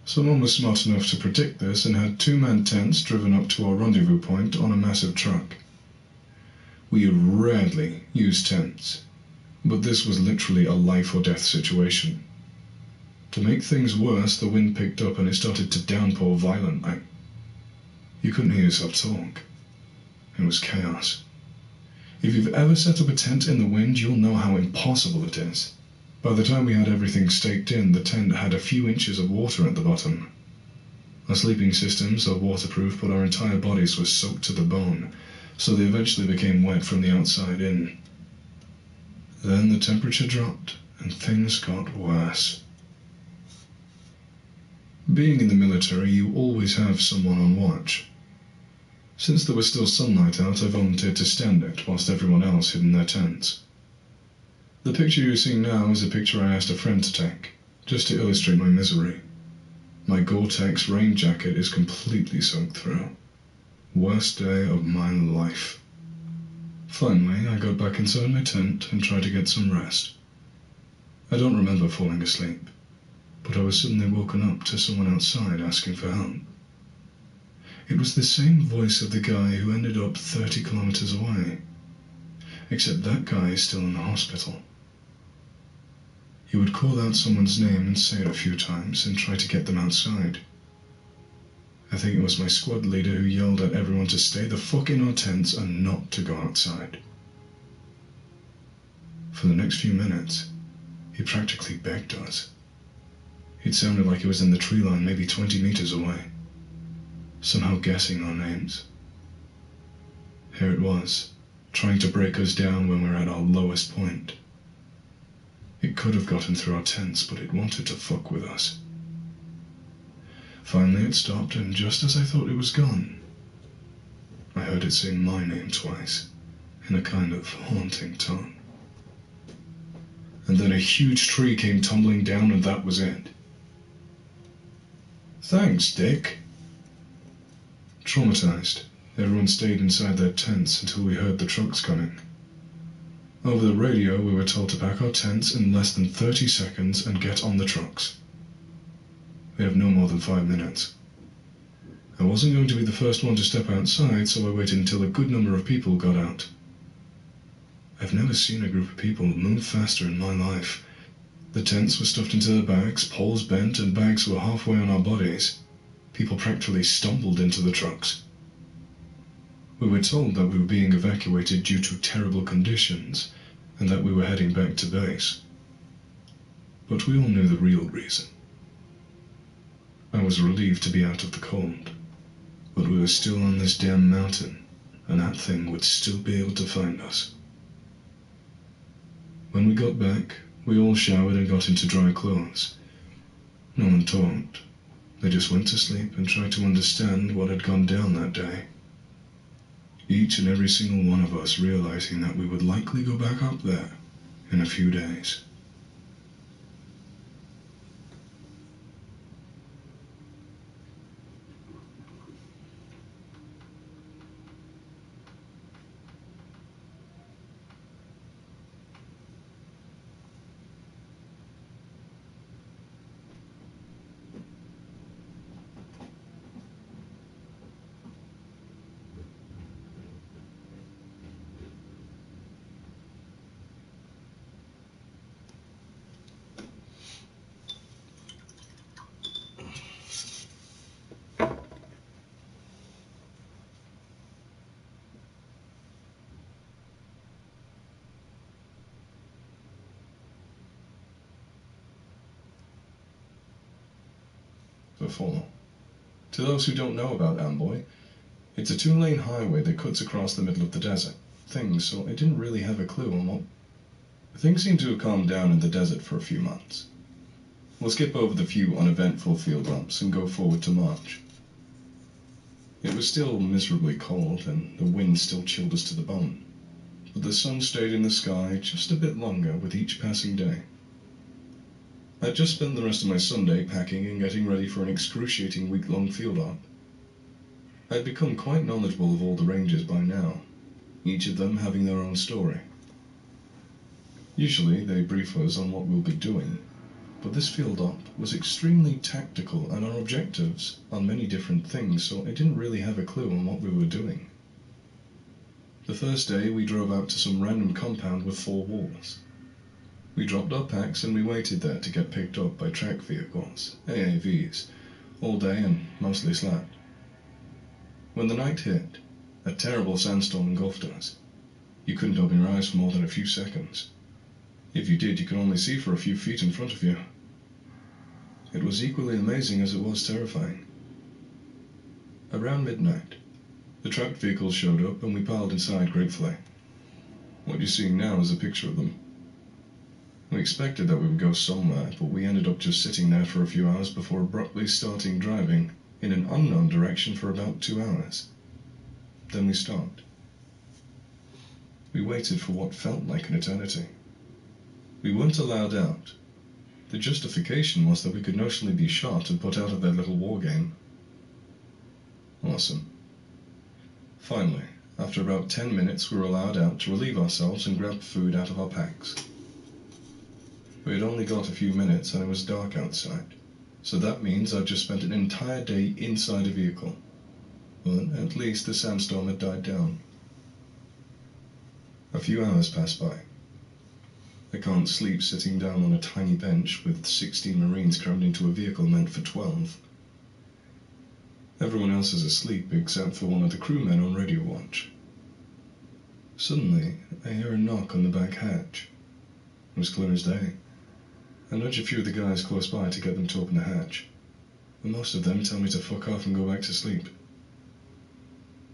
Someone was smart enough to predict this and had two-man tents driven up to our rendezvous point on a massive truck. We rarely use tents, but this was literally a life-or-death situation. To make things worse, the wind picked up and it started to downpour violently. You couldn't hear yourself talk. It was chaos. If you've ever set up a tent in the wind, you'll know how impossible it is. By the time we had everything staked in, the tent had a few inches of water at the bottom. Our sleeping systems are waterproof, but our entire bodies were soaked to the bone, so they eventually became wet from the outside in. Then the temperature dropped, and things got worse. Being in the military, you always have someone on watch. Since there was still sunlight out, I volunteered to stand it whilst everyone else hid in their tents. The picture you're seeing now is a picture I asked a friend to take, just to illustrate my misery. My Gore-Tex rain jacket is completely soaked through. Worst day of my life. Finally, I got back inside my tent and tried to get some rest. I don't remember falling asleep, but I was suddenly woken up to someone outside asking for help. It was the same voice of the guy who ended up 30 kilometers away, except that guy is still in the hospital. He would call out someone's name and say it a few times and try to get them outside. I think it was my squad leader who yelled at everyone to stay the fuck in our tents and not to go outside. For the next few minutes, he practically begged us. It sounded like he was in the tree line maybe 20 meters away, somehow guessing our names. Here it was, trying to break us down when we were at our lowest point. It could have gotten through our tents, but it wanted to fuck with us. Finally it stopped, and just as I thought it was gone, I heard it say my name twice, in a kind of haunting tone. And then a huge tree came tumbling down, and that was it. Thanks, Dick. Traumatized, everyone stayed inside their tents until we heard the trucks coming. Over the radio, we were told to pack our tents in less than 30 seconds and get on the trucks. We have no more than 5 minutes. I wasn't going to be the first one to step outside, so I waited until a good number of people got out. I've never seen a group of people move faster in my life. The tents were stuffed into their bags, poles bent, and bags were halfway on our bodies. People practically stumbled into the trucks. We were told that we were being evacuated due to terrible conditions, and that we were heading back to base. But we all knew the real reason. I was relieved to be out of the cold, but we were still on this damn mountain, and that thing would still be able to find us. When we got back, we all showered and got into dry clothes. No one talked. They just went to sleep and tried to understand what had gone down that day. Each and every single one of us realizing that we would likely go back up there in a few days. before. To those who don't know about Amboy, it's a 2-lane highway that cuts across the middle of the desert. So I didn't really have a clue on what... Things seem to have calmed down in the desert for a few months. We'll skip over the few uneventful field bumps and go forward to March. It was still miserably cold, and the wind still chilled us to the bone. But the sun stayed in the sky just a bit longer with each passing day. I'd just spent the rest of my Sunday packing and getting ready for an excruciating week-long field op. I'd become quite knowledgeable of all the ranges by now, each of them having their own story. Usually they brief us on what we'll be doing, but this field op was extremely tactical and our objectives on many different things, so I didn't really have a clue on what we were doing. The first day we drove out to some random compound with 4 walls. We dropped our packs and we waited there to get picked up by track vehicles, AAVs, all day and mostly slept. When the night hit, a terrible sandstorm engulfed us. You couldn't open your eyes for more than a few seconds. If you did, you could only see for a few feet in front of you. It was equally amazing as it was terrifying. Around midnight, the tracked vehicles showed up and we piled inside gratefully. What you're seeing now is a picture of them. We expected that we would go somewhere, but we ended up just sitting there for a few hours before abruptly starting driving in an unknown direction for about 2 hours. Then we stopped. We waited for what felt like an eternity. We weren't allowed out. The justification was that we could notionally be shot and put out of their little war game. Awesome. Finally, after about 10 minutes, we were allowed out to relieve ourselves and grab food out of our packs. We had only got a few minutes and it was dark outside, so that means I've just spent an entire day inside a vehicle. But at least the sandstorm had died down. A few hours passed by. I can't sleep sitting down on a tiny bench with 16 Marines crammed into a vehicle meant for 12. Everyone else is asleep except for one of the crewmen on radio watch. Suddenly, I hear a knock on the back hatch. It was clear as day. I nudge a few of the guys close by to get them to open the hatch, but most of them tell me to fuck off and go back to sleep.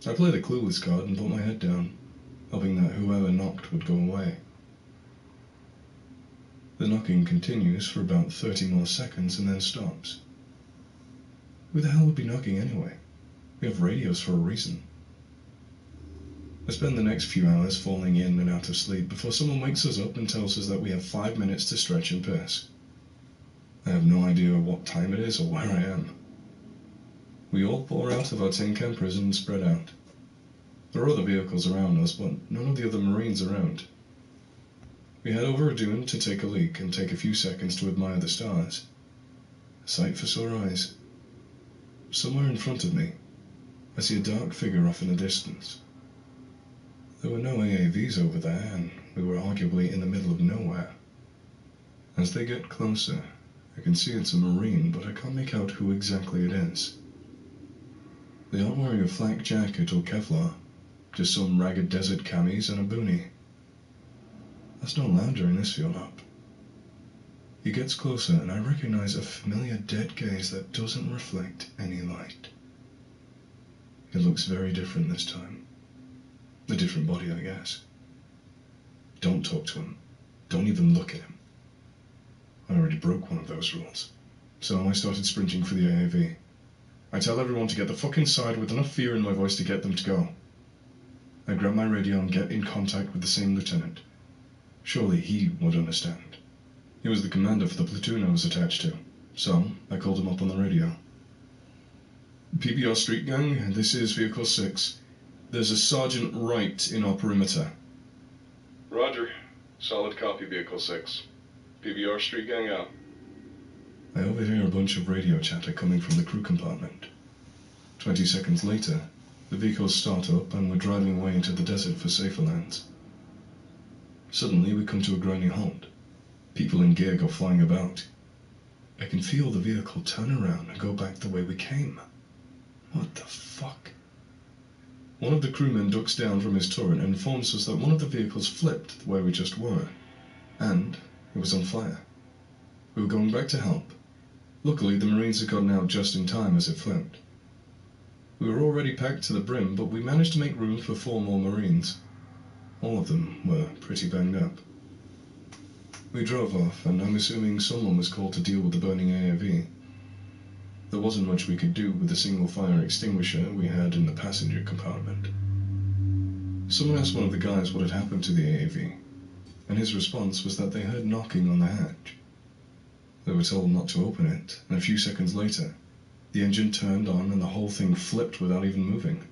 I play the clueless card and put my head down, hoping that whoever knocked would go away. The knocking continues for about 30 more seconds and then stops. Who the hell would be knocking anyway? We have radios for a reason. I spend the next few hours falling in and out of sleep before someone wakes us up and tells us that we have 5 minutes to stretch and piss. I have no idea what time it is or where I am. We all pour out of our tin can prison and spread out. There are other vehicles around us, but none of the other Marines around. We head over a dune to take a leak and take a few seconds to admire the stars. A sight for sore eyes. Somewhere in front of me, I see a dark figure off in the distance. There were no AAVs over there, and we were arguably in the middle of nowhere. As they get closer, I can see it's a Marine, but I can't make out who exactly it is. They aren't wearing a flak jacket or Kevlar, just some ragged desert camis and a boonie. That's not allowed during this field op. He gets closer, and I recognize a familiar dead gaze that doesn't reflect any light. It looks very different this time. A different body, I guess. Don't talk to him. Don't even look at him. I already broke one of those rules, so I started sprinting for the AAV. I tell everyone to get the fuck inside with enough fear in my voice to get them to go. I grab my radio and get in contact with the same lieutenant. Surely he would understand. He was the commander for the platoon I was attached to, so I called him up on the radio. PBR Street Gang, this is Vehicle 6. There's a Sergeant Wright in our perimeter. Roger. Solid copy, Vehicle 6. PBR Street Gang out. I overhear a bunch of radio chatter coming from the crew compartment. 20 seconds later, the vehicles start up and we're driving away into the desert for safer lands. Suddenly, we come to a grinding halt. People in gear go flying about. I can feel the vehicle turn around and go back the way we came. What the fuck? One of the crewmen ducks down from his turret and informs us that one of the vehicles flipped the way we just were, and it was on fire. We were going back to help, Luckily, the Marines had gotten out just in time as it flipped. We were already packed to the brim, but we managed to make room for 4 more Marines. All of them were pretty banged up. We drove off, and I'm assuming someone was called to deal with the burning AAV. There wasn't much we could do with the single fire extinguisher we had in the passenger compartment. Someone asked one of the guys what had happened to the AAV, and his response was that they heard knocking on the hatch. They were told not to open it, and a few seconds later, the engine turned on and the whole thing flipped without even moving.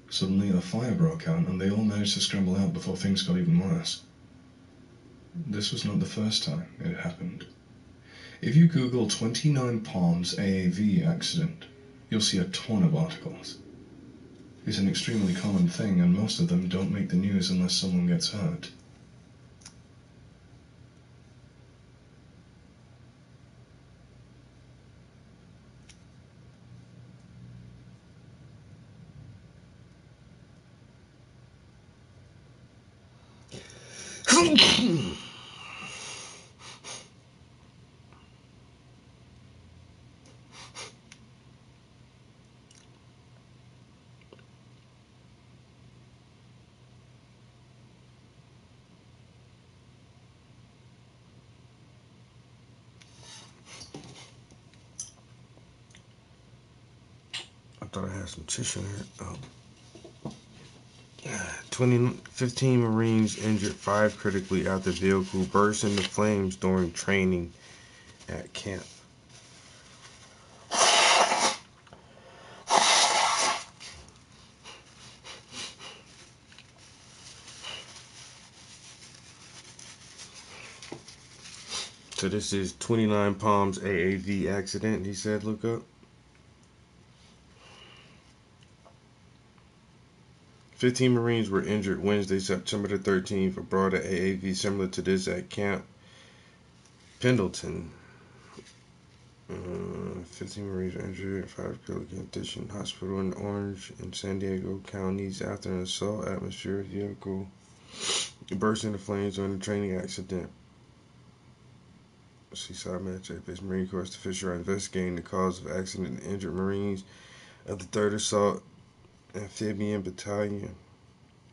Suddenly, a fire broke out, and they all managed to scramble out before things got even worse. This was not the first time it happened. If you Google 29 Palms AAV accident, you'll see a ton of articles. It's an extremely common thing, and most of them don't make the news unless someone gets hurt. I thought I had some tissue in here. Oh. 15 Marines injured, 5 critically after vehicle burst into flames during training at camp. So this is 29 Palms AAV accident, he said, look up. 15 Marines were injured Wednesday, September the 13th, aboard an AAV similar to this at Camp Pendleton. 15 Marines were injured, 5 critically condition hospital in Orange and San Diego counties after an assault atmospheric vehicle burst into flames during a training accident. Seaside military-based Marine Corps officials are investigating the cause of accident and injured Marines of the 3rd Assault Amphibian Battalion.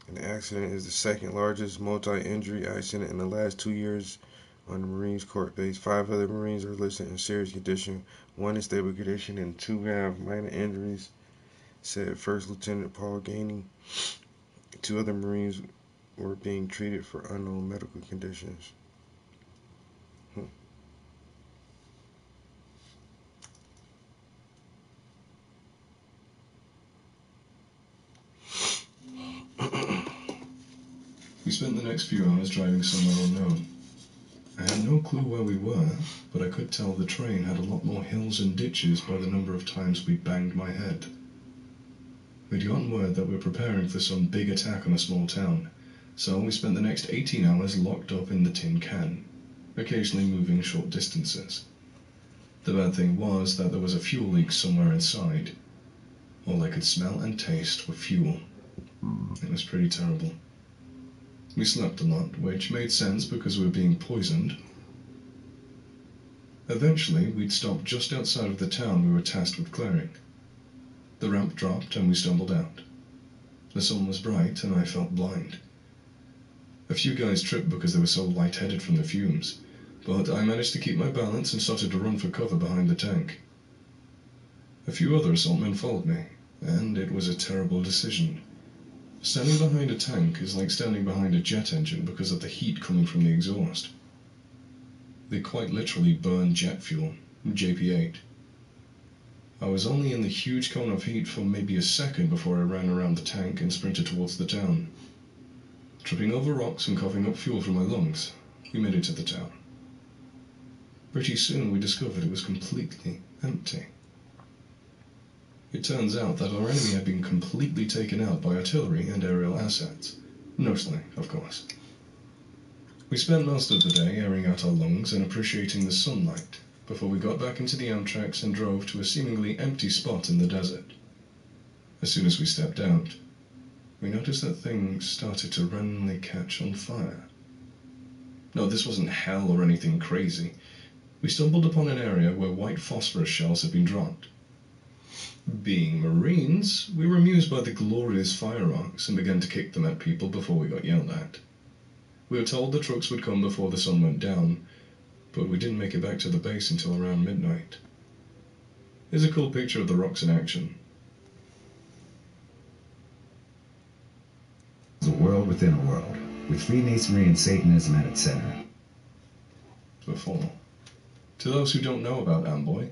And the accident is the second largest multi-injury accident in the last 2 years on the Marines Corps base. 5 other Marines are listed in serious condition, 1 in stable condition, and 2 have minor injuries, said First Lieutenant Paul Gainey. 2 other Marines were being treated for unknown medical conditions. We spent the next few hours driving somewhere unknown. I had no clue where we were, but I could tell the train had a lot more hills and ditches by the number of times we banged my head. We'd gotten word that we were preparing for some big attack on a small town, so we spent the next 18 hours locked up in the tin can, occasionally moving short distances. The bad thing was that there was a fuel leak somewhere inside. All I could smell and taste were fuel. It was pretty terrible. We slept a lot, which made sense because we were being poisoned. Eventually, we'd stopped just outside of the town we were tasked with clearing. The ramp dropped and we stumbled out. The sun was bright and I felt blind. A few guys tripped because they were so lightheaded from the fumes, but I managed to keep my balance and started to run for cover behind the tank. A few other assaultmen followed me, and it was a terrible decision. Standing behind a tank is like standing behind a jet engine because of the heat coming from the exhaust. They quite literally burn jet fuel, JP8. I was only in the huge cone of heat for maybe a second before I ran around the tank and sprinted towards the town. Tripping over rocks and coughing up fuel from my lungs, we made it to the town. Pretty soon we discovered it was completely empty. It turns out that our enemy had been completely taken out by artillery and aerial assets. Mostly, of course. We spent most of the day airing out our lungs and appreciating the sunlight before we got back into the Amtrak and drove to a seemingly empty spot in the desert. As soon as we stepped out, we noticed that things started to randomly catch on fire. No, this wasn't hell or anything crazy. We stumbled upon an area where white phosphorus shells had been dropped. Being Marines, we were amused by the glorious fire arcs and began to kick them at people before we got yelled at. We were told the trucks would come before the sun went down, but we didn't make it back to the base until around midnight. Here's a cool picture of the rocks in action. A world within a world, with Freemasonry and Satanism at its center. Before. To those who don't know about Amboy,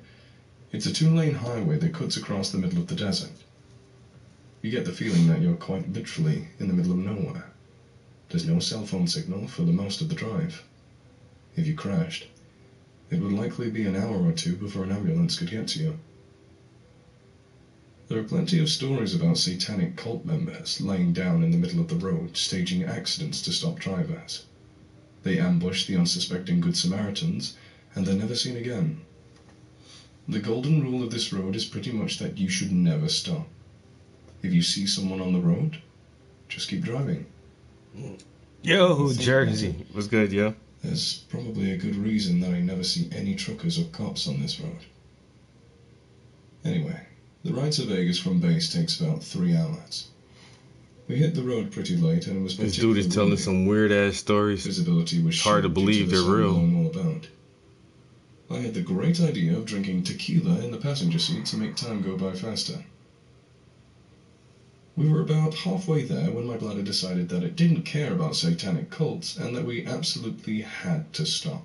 it's a 2-lane highway that cuts across the middle of the desert. You get the feeling that you're quite literally in the middle of nowhere. There's no cell phone signal for the most of the drive. If you crashed, it would likely be an hour or two before an ambulance could get to you. There are plenty of stories about satanic cult members laying down in the middle of the road, staging accidents to stop drivers. They ambush the unsuspecting Good Samaritans, and they're never seen again. The golden rule of this road is pretty much that you should never stop. If you see someone on the road, just keep driving. Yo, Jersey. What's good, yo? There's probably a good reason that I never see any truckers or cops on this road. Anyway, the ride to Vegas from base takes about 3 hours. We hit the road pretty late, and it was this dude is telling some weird ass stories. Visibility was hard to believe they're real. All about. I had the great idea of drinking tequila in the passenger seat to make time go by faster. We were about halfway there when my bladder decided that it didn't care about satanic cults and that we absolutely had to stop.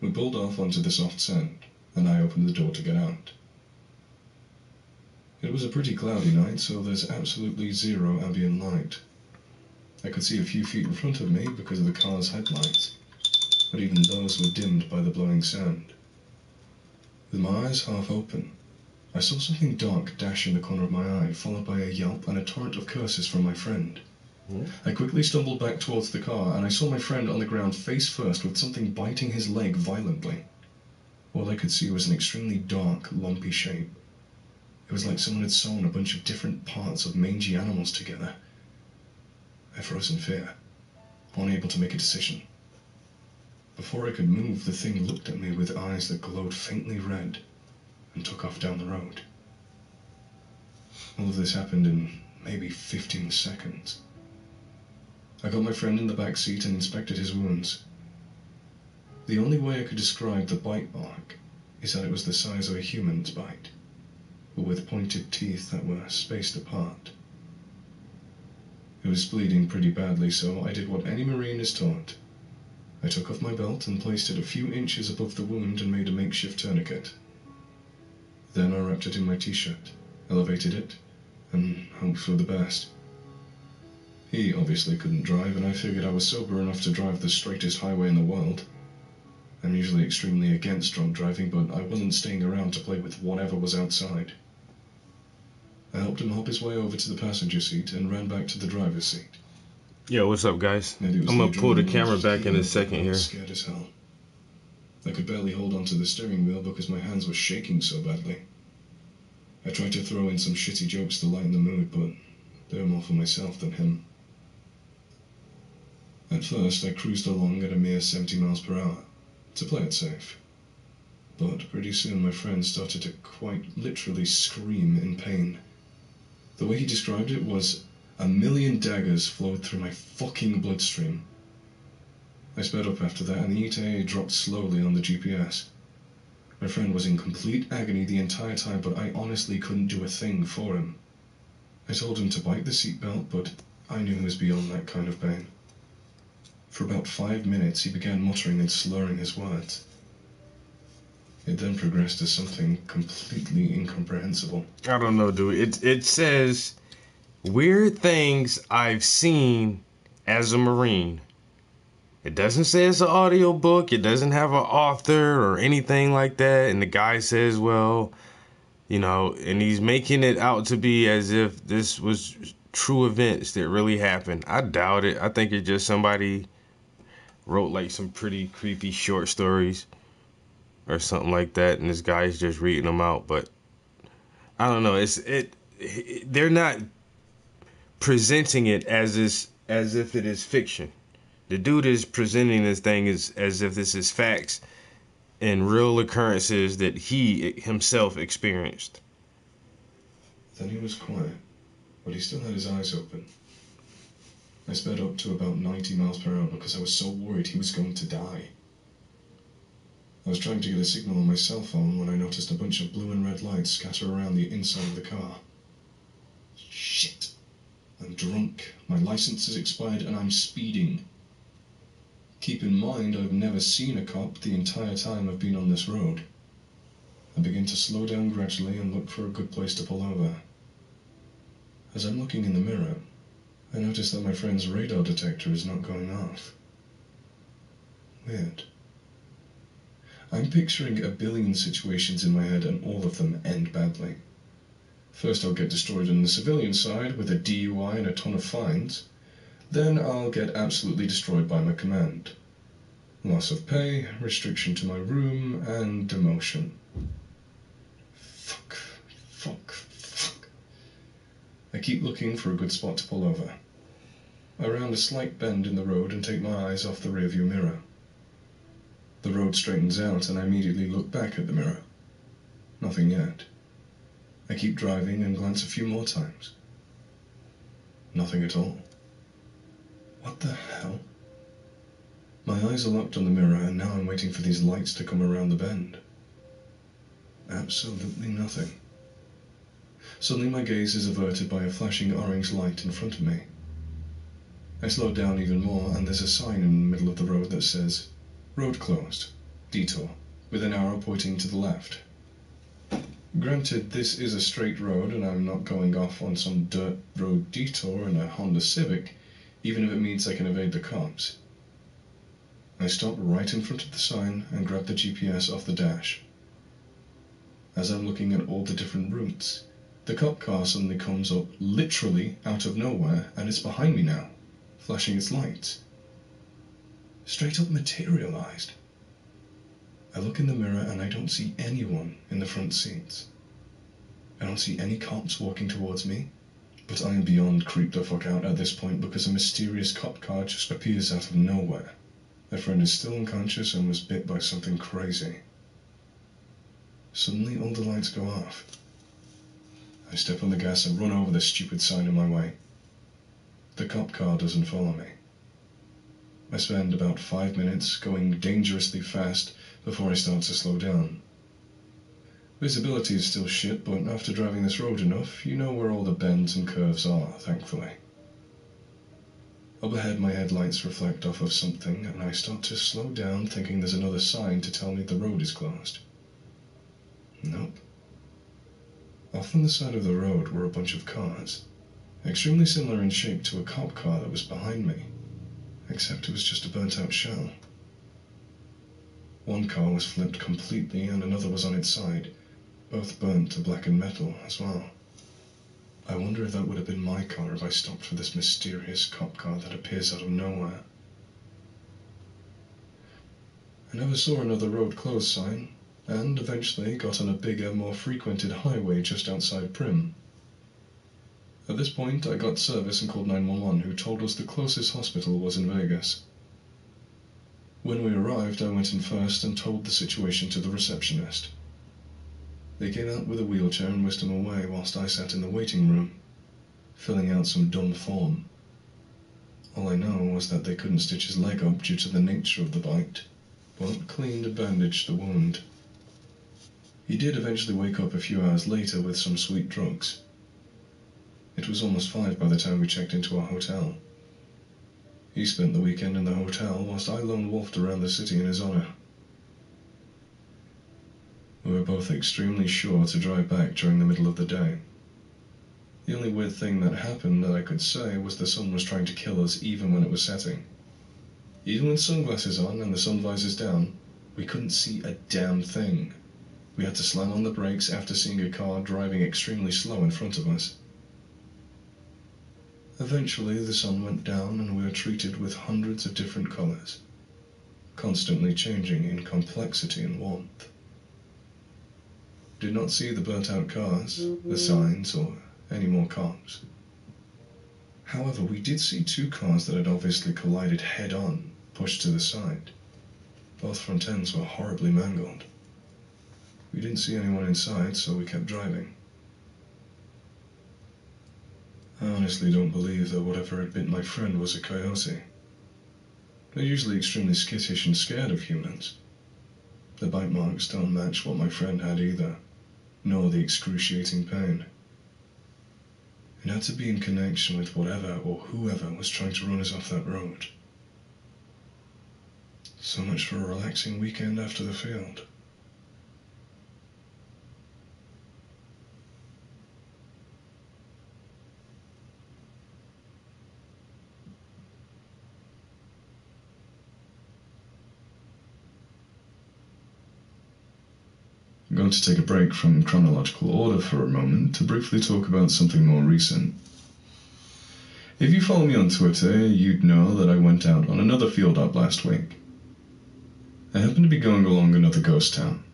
We pulled off onto the soft sand, and I opened the door to get out. It was a pretty cloudy night, so there's absolutely zero ambient light. I could see a few feet in front of me because of the car's headlights, but even those were dimmed by the blowing sand. With my eyes half open, I saw something dark dash in the corner of my eye, followed by a yelp and a torrent of curses from my friend. I quickly stumbled back towards the car, and I saw my friend on the ground face first with something biting his leg violently. All I could see was an extremely dark, lumpy shape. It was like someone had sewn a bunch of different parts of mangy animals together. I froze in fear, unable to make a decision. Before I could move, the thing looked at me with eyes that glowed faintly red and took off down the road. All of this happened in maybe 15 seconds. I got my friend in the back seat and inspected his wounds. The only way I could describe the bite mark is that it was the size of a human's bite, but with pointed teeth that were spaced apart. It was bleeding pretty badly, so I did what any Marine is taught. I took off my belt and placed it a few inches above the wound and made a makeshift tourniquet. Then I wrapped it in my t-shirt, elevated it, and hoped for the best. He obviously couldn't drive, and I figured I was sober enough to drive the straightest highway in the world. I'm usually extremely against drunk driving, but I wasn't staying around to play with whatever was outside. I helped him hop his way over to the passenger seat and ran back to the driver's seat. Yo, what's up, guys? I'm gonna pull the camera back in a second here. Scared as hell. I could barely hold onto the steering wheel because my hands were shaking so badly. I tried to throw in some shitty jokes to lighten the mood, but they were more for myself than him. At first, I cruised along at a mere 70 miles per hour, to play it safe. But pretty soon my friend started to quite literally scream in pain. The way he described it was, 1,000,000 daggers flowed through my fucking bloodstream. I sped up after that, and the ETA dropped slowly on the GPS. My friend was in complete agony the entire time, but I honestly couldn't do a thing for him. I told him to bite the seatbelt, but I knew he was beyond that kind of pain. For about 5 minutes, he began muttering and slurring his words. It then progressed to something completely incomprehensible. I don't know, dude. It says, weird things I've seen as a Marine. It doesn't say it's an audio book. It doesn't have an author or anything like that. And the guy says, well, you know, and he's making it out to be as if this was true events that really happened. I doubt it. I think it's just somebody wrote like some pretty creepy short stories or something like that, and this guy's just reading them out. But I don't know. They're not presenting it as if it is fiction. The dude is presenting this thing as if this is facts and real occurrences that he himself experienced. Then he was quiet, but he still had his eyes open. I sped up to about 90 miles per hour because I was so worried he was going to die. I was trying to get a signal on my cell phone when I noticed a bunch of blue and red lights scatter around the inside of the car. Shit! I'm drunk, my license is expired, and I'm speeding. Keep in mind, I've never seen a cop the entire time I've been on this road. I begin to slow down gradually and look for a good place to pull over. As I'm looking in the mirror, I notice that my friend's radar detector is not going off. Weird. I'm picturing a billion situations in my head and all of them end badly. First I'll get destroyed on the civilian side with a DUI and a ton of fines. Then I'll get absolutely destroyed by my command. Loss of pay, restriction to my room, and demotion. Fuck. I keep looking for a good spot to pull over. I round a slight bend in the road and take my eyes off the rearview mirror. The road straightens out and I immediately look back at the mirror. Nothing yet. I keep driving and glance a few more times. Nothing at all. What the hell? My eyes are locked on the mirror and now I'm waiting for these lights to come around the bend. Absolutely nothing. Suddenly my gaze is averted by a flashing orange light in front of me. I slow down even more and there's a sign in the middle of the road that says, "Road closed. Detour," with an arrow pointing to the left. Granted, this is a straight road and I'm not going off on some dirt road detour in a Honda Civic, even if it means I can evade the cops. I stop right in front of the sign and grab the GPS off the dash. As I'm looking at all the different routes, the cop car suddenly comes up literally out of nowhere and it's behind me now, flashing its lights. Straight up materialized. I look in the mirror and I don't see anyone in the front seats. I don't see any cops walking towards me, but I am beyond creeped the fuck out at this point because a mysterious cop car just appears out of nowhere. My friend is still unconscious and was bit by something crazy. Suddenly all the lights go off. I step on the gas and run over the stupid sign in my way. The cop car doesn't follow me. I spend about 5 minutes going dangerously fast before I start to slow down. Visibility is still shit, but after driving this road enough, you know where all the bends and curves are, thankfully. Up ahead my headlights reflect off of something, and I start to slow down thinking there's another sign to tell me the road is closed. Nope. Off on the side of the road were a bunch of cars, extremely similar in shape to a cop car that was behind me, except it was just a burnt-out shell. One car was flipped completely and another was on its side, both burnt to blackened metal as well. I wonder if that would have been my car if I stopped for this mysterious cop car that appears out of nowhere. I never saw another road closed sign, and eventually got on a bigger, more frequented highway just outside Prim. At this point, I got service and called 911, who told us the closest hospital was in Vegas. When we arrived, I went in first and told the situation to the receptionist. They came out with a wheelchair and whisked him away whilst I sat in the waiting room, filling out some dumb form. All I know was that they couldn't stitch his leg up due to the nature of the bite, but cleaned and bandaged the wound. He did eventually wake up a few hours later with some sweet drugs. It was almost 5 by the time we checked into our hotel. He spent the weekend in the hotel whilst I lone wolfed around the city in his honor. We were both extremely sure to drive back during the middle of the day. The only weird thing that happened that I could say was the sun was trying to kill us even when it was setting. Even with sunglasses on and the sun visors down, we couldn't see a damn thing. We had to slam on the brakes after seeing a car driving extremely slow in front of us. Eventually, the sun went down and we were treated with hundreds of different colors, constantly changing in complexity and warmth. Did not see the burnt-out cars, the signs, or any more cops. However, we did see two cars that had obviously collided head-on, pushed to the side. Both front ends were horribly mangled. We didn't see anyone inside, so we kept driving. I honestly don't believe that whatever had bit my friend was a coyote. They're usually extremely skittish and scared of humans. The bite marks don't match what my friend had either, nor the excruciating pain. It had to be in connection with whatever or whoever was trying to run us off that road. So much for a relaxing weekend after the field. I'm going to take a break from chronological order for a moment to briefly talk about something more recent. If you follow me on Twitter, you'd know that I went out on another field op last week. I happened to be going along another ghost town,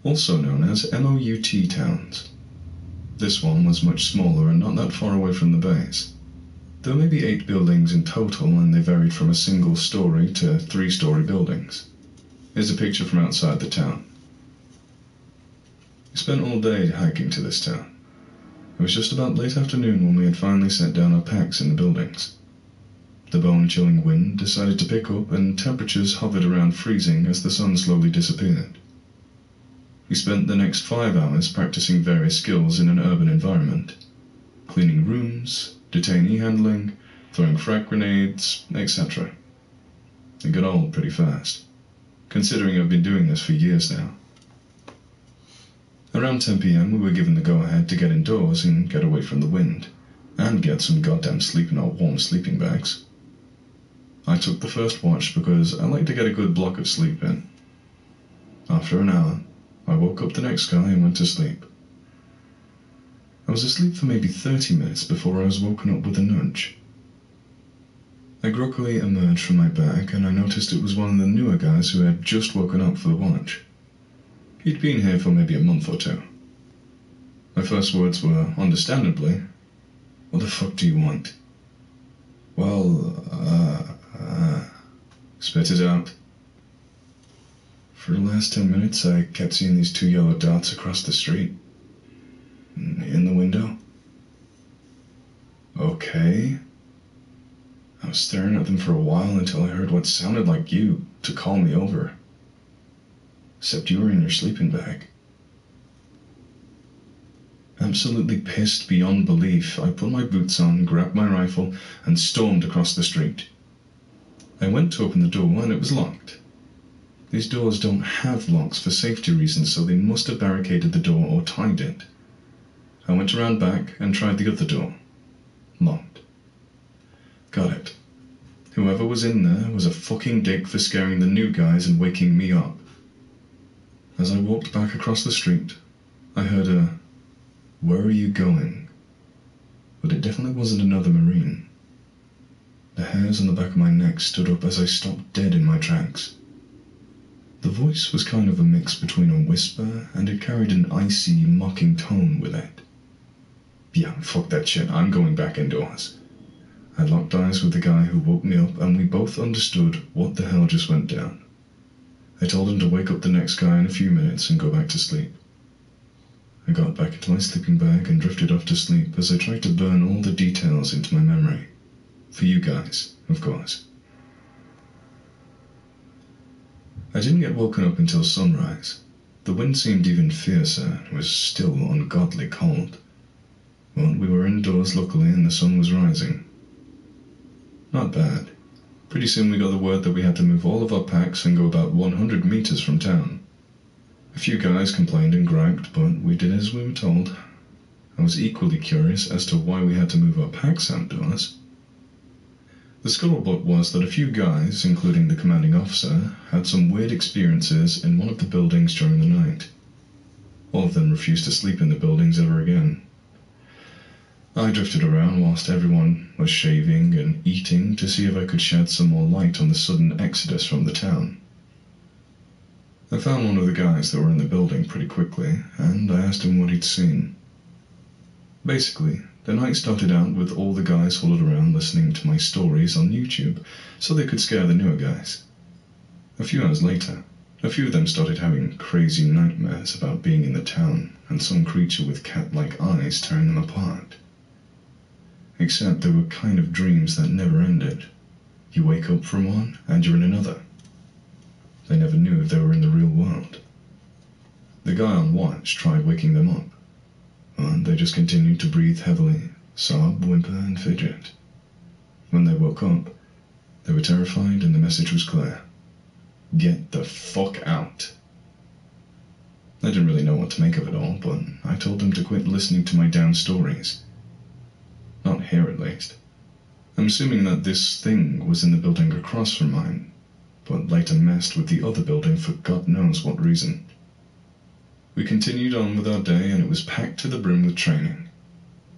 also known as MOUT towns. This one was much smaller and not that far away from the base. There were maybe 8 buildings in total, and they varied from a single story to 3-story buildings. Here's a picture from outside the town. We spent all day hiking to this town. It was just about late afternoon when we had finally set down our packs in the buildings. The bone-chilling wind decided to pick up, and temperatures hovered around freezing as the sun slowly disappeared. We spent the next 5 hours practicing various skills in an urban environment. Cleaning rooms, detainee handling, throwing frag grenades, etc. It got old pretty fast, considering I've been doing this for years now. Around 10 PM, we were given the go-ahead to get indoors and get away from the wind, and get some goddamn sleep in our warm sleeping bags. I took the first watch because I like to get a good block of sleep in. After an hour, I woke up the next guy and went to sleep. I was asleep for maybe 30 minutes before I was woken up with a nudge. I groggily emerged from my bag, and I noticed it was one of the newer guys who had just woken up for the watch. He'd been here for maybe a month or 2. My first words were, understandably, "What the fuck do you want?" Spit it out. For the last 10 minutes, I kept seeing these 2 yellow dots across the street. In the window. Okay. I was staring at them for a while until I heard what sounded like you to call me over. Except you were in your sleeping bag. Absolutely pissed beyond belief, I put my boots on, grabbed my rifle, and stormed across the street. I went to open the door, and it was locked. These doors don't have locks for safety reasons, so they must have barricaded the door or tied it. I went around back and tried the other door. Locked. Got it. Whoever was in there was a fucking dick for scaring the new guys and waking me up. As I walked back across the street, I heard a, "Where are you going?" But it definitely wasn't another Marine. The hairs on the back of my neck stood up as I stopped dead in my tracks. The voice was kind of a mix between a whisper, and it carried an icy, mocking tone with it. Yeah, fuck that shit, I'm going back indoors. I locked eyes with the guy who woke me up, and we both understood what the hell just went down. I told him to wake up the next guy in a few minutes and go back to sleep. I got back into my sleeping bag and drifted off to sleep as I tried to burn all the details into my memory. For you guys, of course. I didn't get woken up until sunrise. The wind seemed even fiercer and was still ungodly cold. Well, we were indoors luckily and the sun was rising. Not bad. Pretty soon we got the word that we had to move all of our packs and go about 100 meters from town. A few guys complained and griped, but we did as we were told. I was equally curious as to why we had to move our packs outdoors. The scuttlebutt was that a few guys, including the commanding officer, had some weird experiences in one of the buildings during the night. All of them refused to sleep in the buildings ever again. I drifted around whilst everyone was shaving and eating to see if I could shed some more light on the sudden exodus from the town. I found one of the guys that were in the building pretty quickly, and I asked him what he'd seen. Basically, The night started out with all the guys huddled around listening to my stories on YouTube so they could scare the newer guys. A few hours later, a few of them started having crazy nightmares about being in the town and some creature with cat-like eyes tearing them apart. Except they were kind of dreams that never ended. You wake up from one and you're in another. They never knew if they were in the real world. The guy on watch tried waking them up, but they just continued to breathe heavily, sob, whimper, and fidget. When they woke up, they were terrified and the message was clear. Get the fuck out. I didn't really know what to make of it all, but I told them to quit listening to my damn stories. Not here, at least. I'm assuming that this thing was in the building across from mine, but later messed with the other building for God knows what reason. We continued on with our day, and it was packed to the brim with training.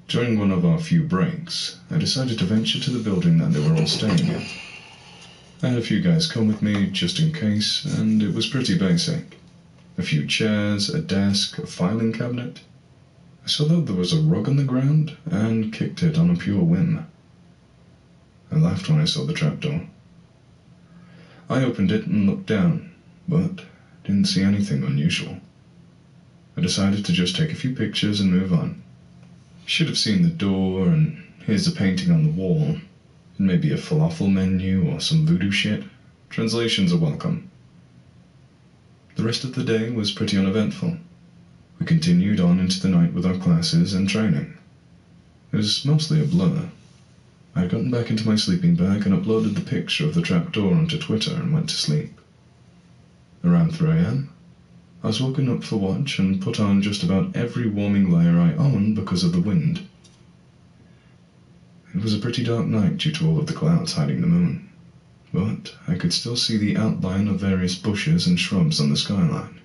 During one of our few breaks, I decided to venture to the building that they were all staying in. I had a few guys come with me just in case, and it was pretty basic. A few chairs, a desk, a filing cabinet. I saw that there was a rug on the ground, and kicked it on a pure whim. I laughed when I saw the trapdoor. I opened it and looked down, but didn't see anything unusual. I decided to just take a few pictures and move on. Should have seen the door, and here's a painting on the wall. It may be a falafel menu or some voodoo shit. Translations are welcome. The rest of the day was pretty uneventful. We continued on into the night with our classes and training. It was mostly a blur. I had gotten back into my sleeping bag and uploaded the picture of the trapdoor onto Twitter and went to sleep. Around 3 a.m., I was woken up for watch and put on just about every warming layer I own because of the wind. It was a pretty dark night due to all of the clouds hiding the moon, but I could still see the outline of various bushes and shrubs on the skyline.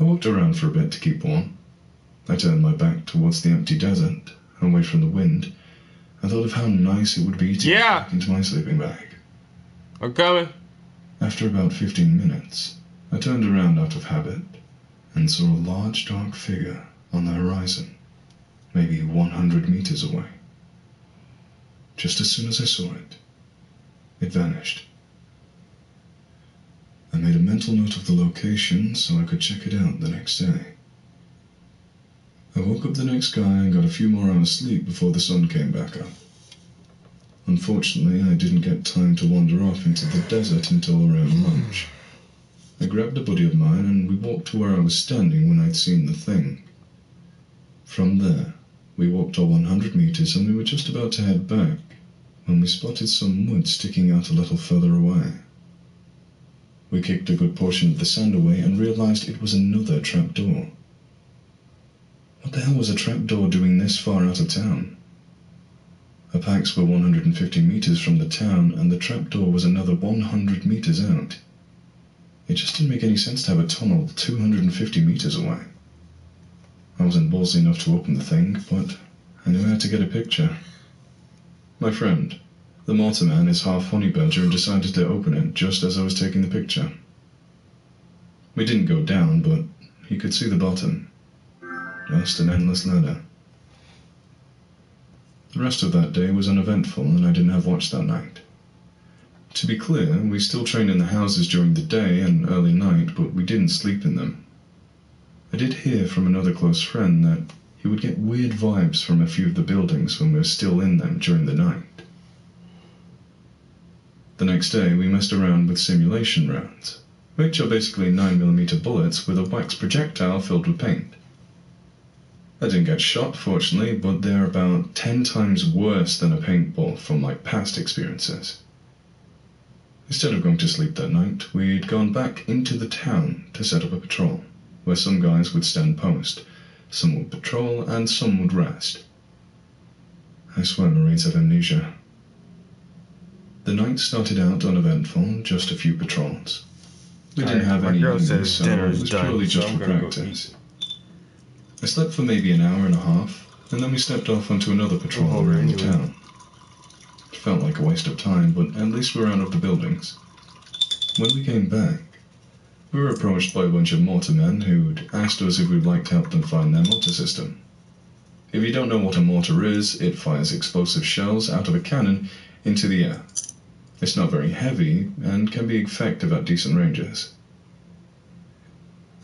I walked around for a bit to keep warm. I turned my back towards the empty desert, away from the wind. I thought of how nice it would be to get back into my sleeping bag. I'm coming. After about 15 minutes, I turned around out of habit and saw a large dark figure on the horizon, maybe 100 meters away. Just as soon as I saw it, it vanished. I made a mental note of the location so I could check it out the next day. I woke up the next guy and got a few more hours sleep before the sun came back up. Unfortunately, I didn't get time to wander off into the desert until around lunch. I grabbed a buddy of mine and we walked to where I was standing when I'd seen the thing. From there, we walked our 100 meters and we were just about to head back when we spotted some wood sticking out a little further away. We kicked a good portion of the sand away and realized it was another trapdoor. What the hell was a trapdoor doing this far out of town? Our packs were 150 meters from the town and the trapdoor was another 100 meters out. It just didn't make any sense to have a tunnel 250 meters away. I wasn't ballsy enough to open the thing, but I knew how to get a picture. My friend, the mortar man, is half honey badger and decided to open it just as I was taking the picture. We didn't go down, but he could see the bottom. Just an endless ladder. The rest of that day was uneventful and I didn't have watch that night. To be clear, we still trained in the houses during the day and early night, but we didn't sleep in them. I did hear from another close friend that he would get weird vibes from a few of the buildings when we were still in them during the night. The next day, we messed around with simulation rounds, which are basically 9mm bullets with a wax projectile filled with paint. I didn't get shot, fortunately, but they're about 10 times worse than a paintball from my past experiences. Instead of going to sleep that night, we'd gone back into the town to set up a patrol, where some guys would stand post, some would patrol, and some would rest. I swear Marines have amnesia. The night started out uneventful, just a few patrols. We didn't have any enemies, so it was purely just for practice. I slept for maybe an hour and a half, and then we stepped off onto another patrol around the town. It felt like a waste of time, but at least we were out of the buildings. When we came back, we were approached by a bunch of mortar men who'd asked us if we'd like to help them find their mortar system. If you don't know what a mortar is, it fires explosive shells out of a cannon into the air. It's not very heavy and can be effective at decent ranges.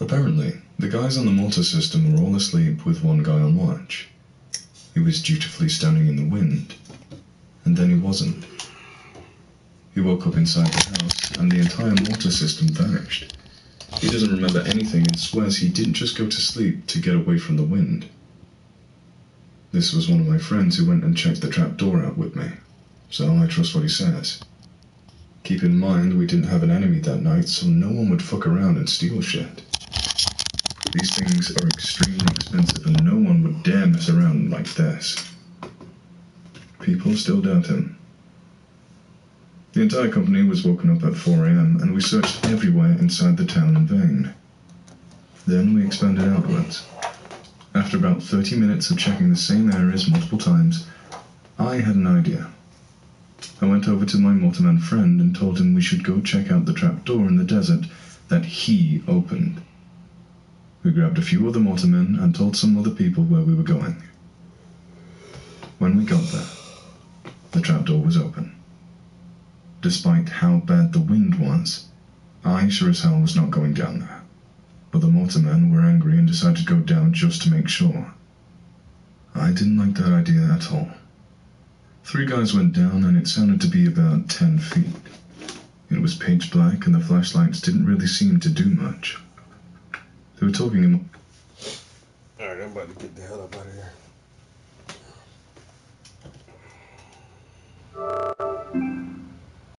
Apparently, the guys on the mortar system were all asleep with one guy on watch. He was dutifully standing in the wind, and then he wasn't. He woke up inside the house, and the entire mortar system vanished. He doesn't remember anything and swears he didn't just go to sleep to get away from the wind. This was one of my friends who went and checked the trapdoor out with me, so I trust what he says. Keep in mind, we didn't have an enemy that night, so no one would fuck around and steal shit. These things are extremely expensive, and no one would dare mess around like this. People still doubt him. The entire company was woken up at 4 a.m., and we searched everywhere inside the town in vain. Then we expanded outwards. After about 30 minutes of checking the same areas multiple times, I had an idea. I went over to my Mortarman friend and told him we should go check out the trapdoor in the desert that he opened. We grabbed a few other Mortarmen and told some other people where we were going. When we got there, the trapdoor was open. Despite how bad the wind was, I sure as hell was not going down there. But the Mortarmen were angry and decided to go down just to make sure. I didn't like that idea at all. 3 guys went down and it sounded to be about 10 feet. It was pitch black and the flashlights didn't really seem to do much. They were talking Alright, I'm about to get the hell up out of here.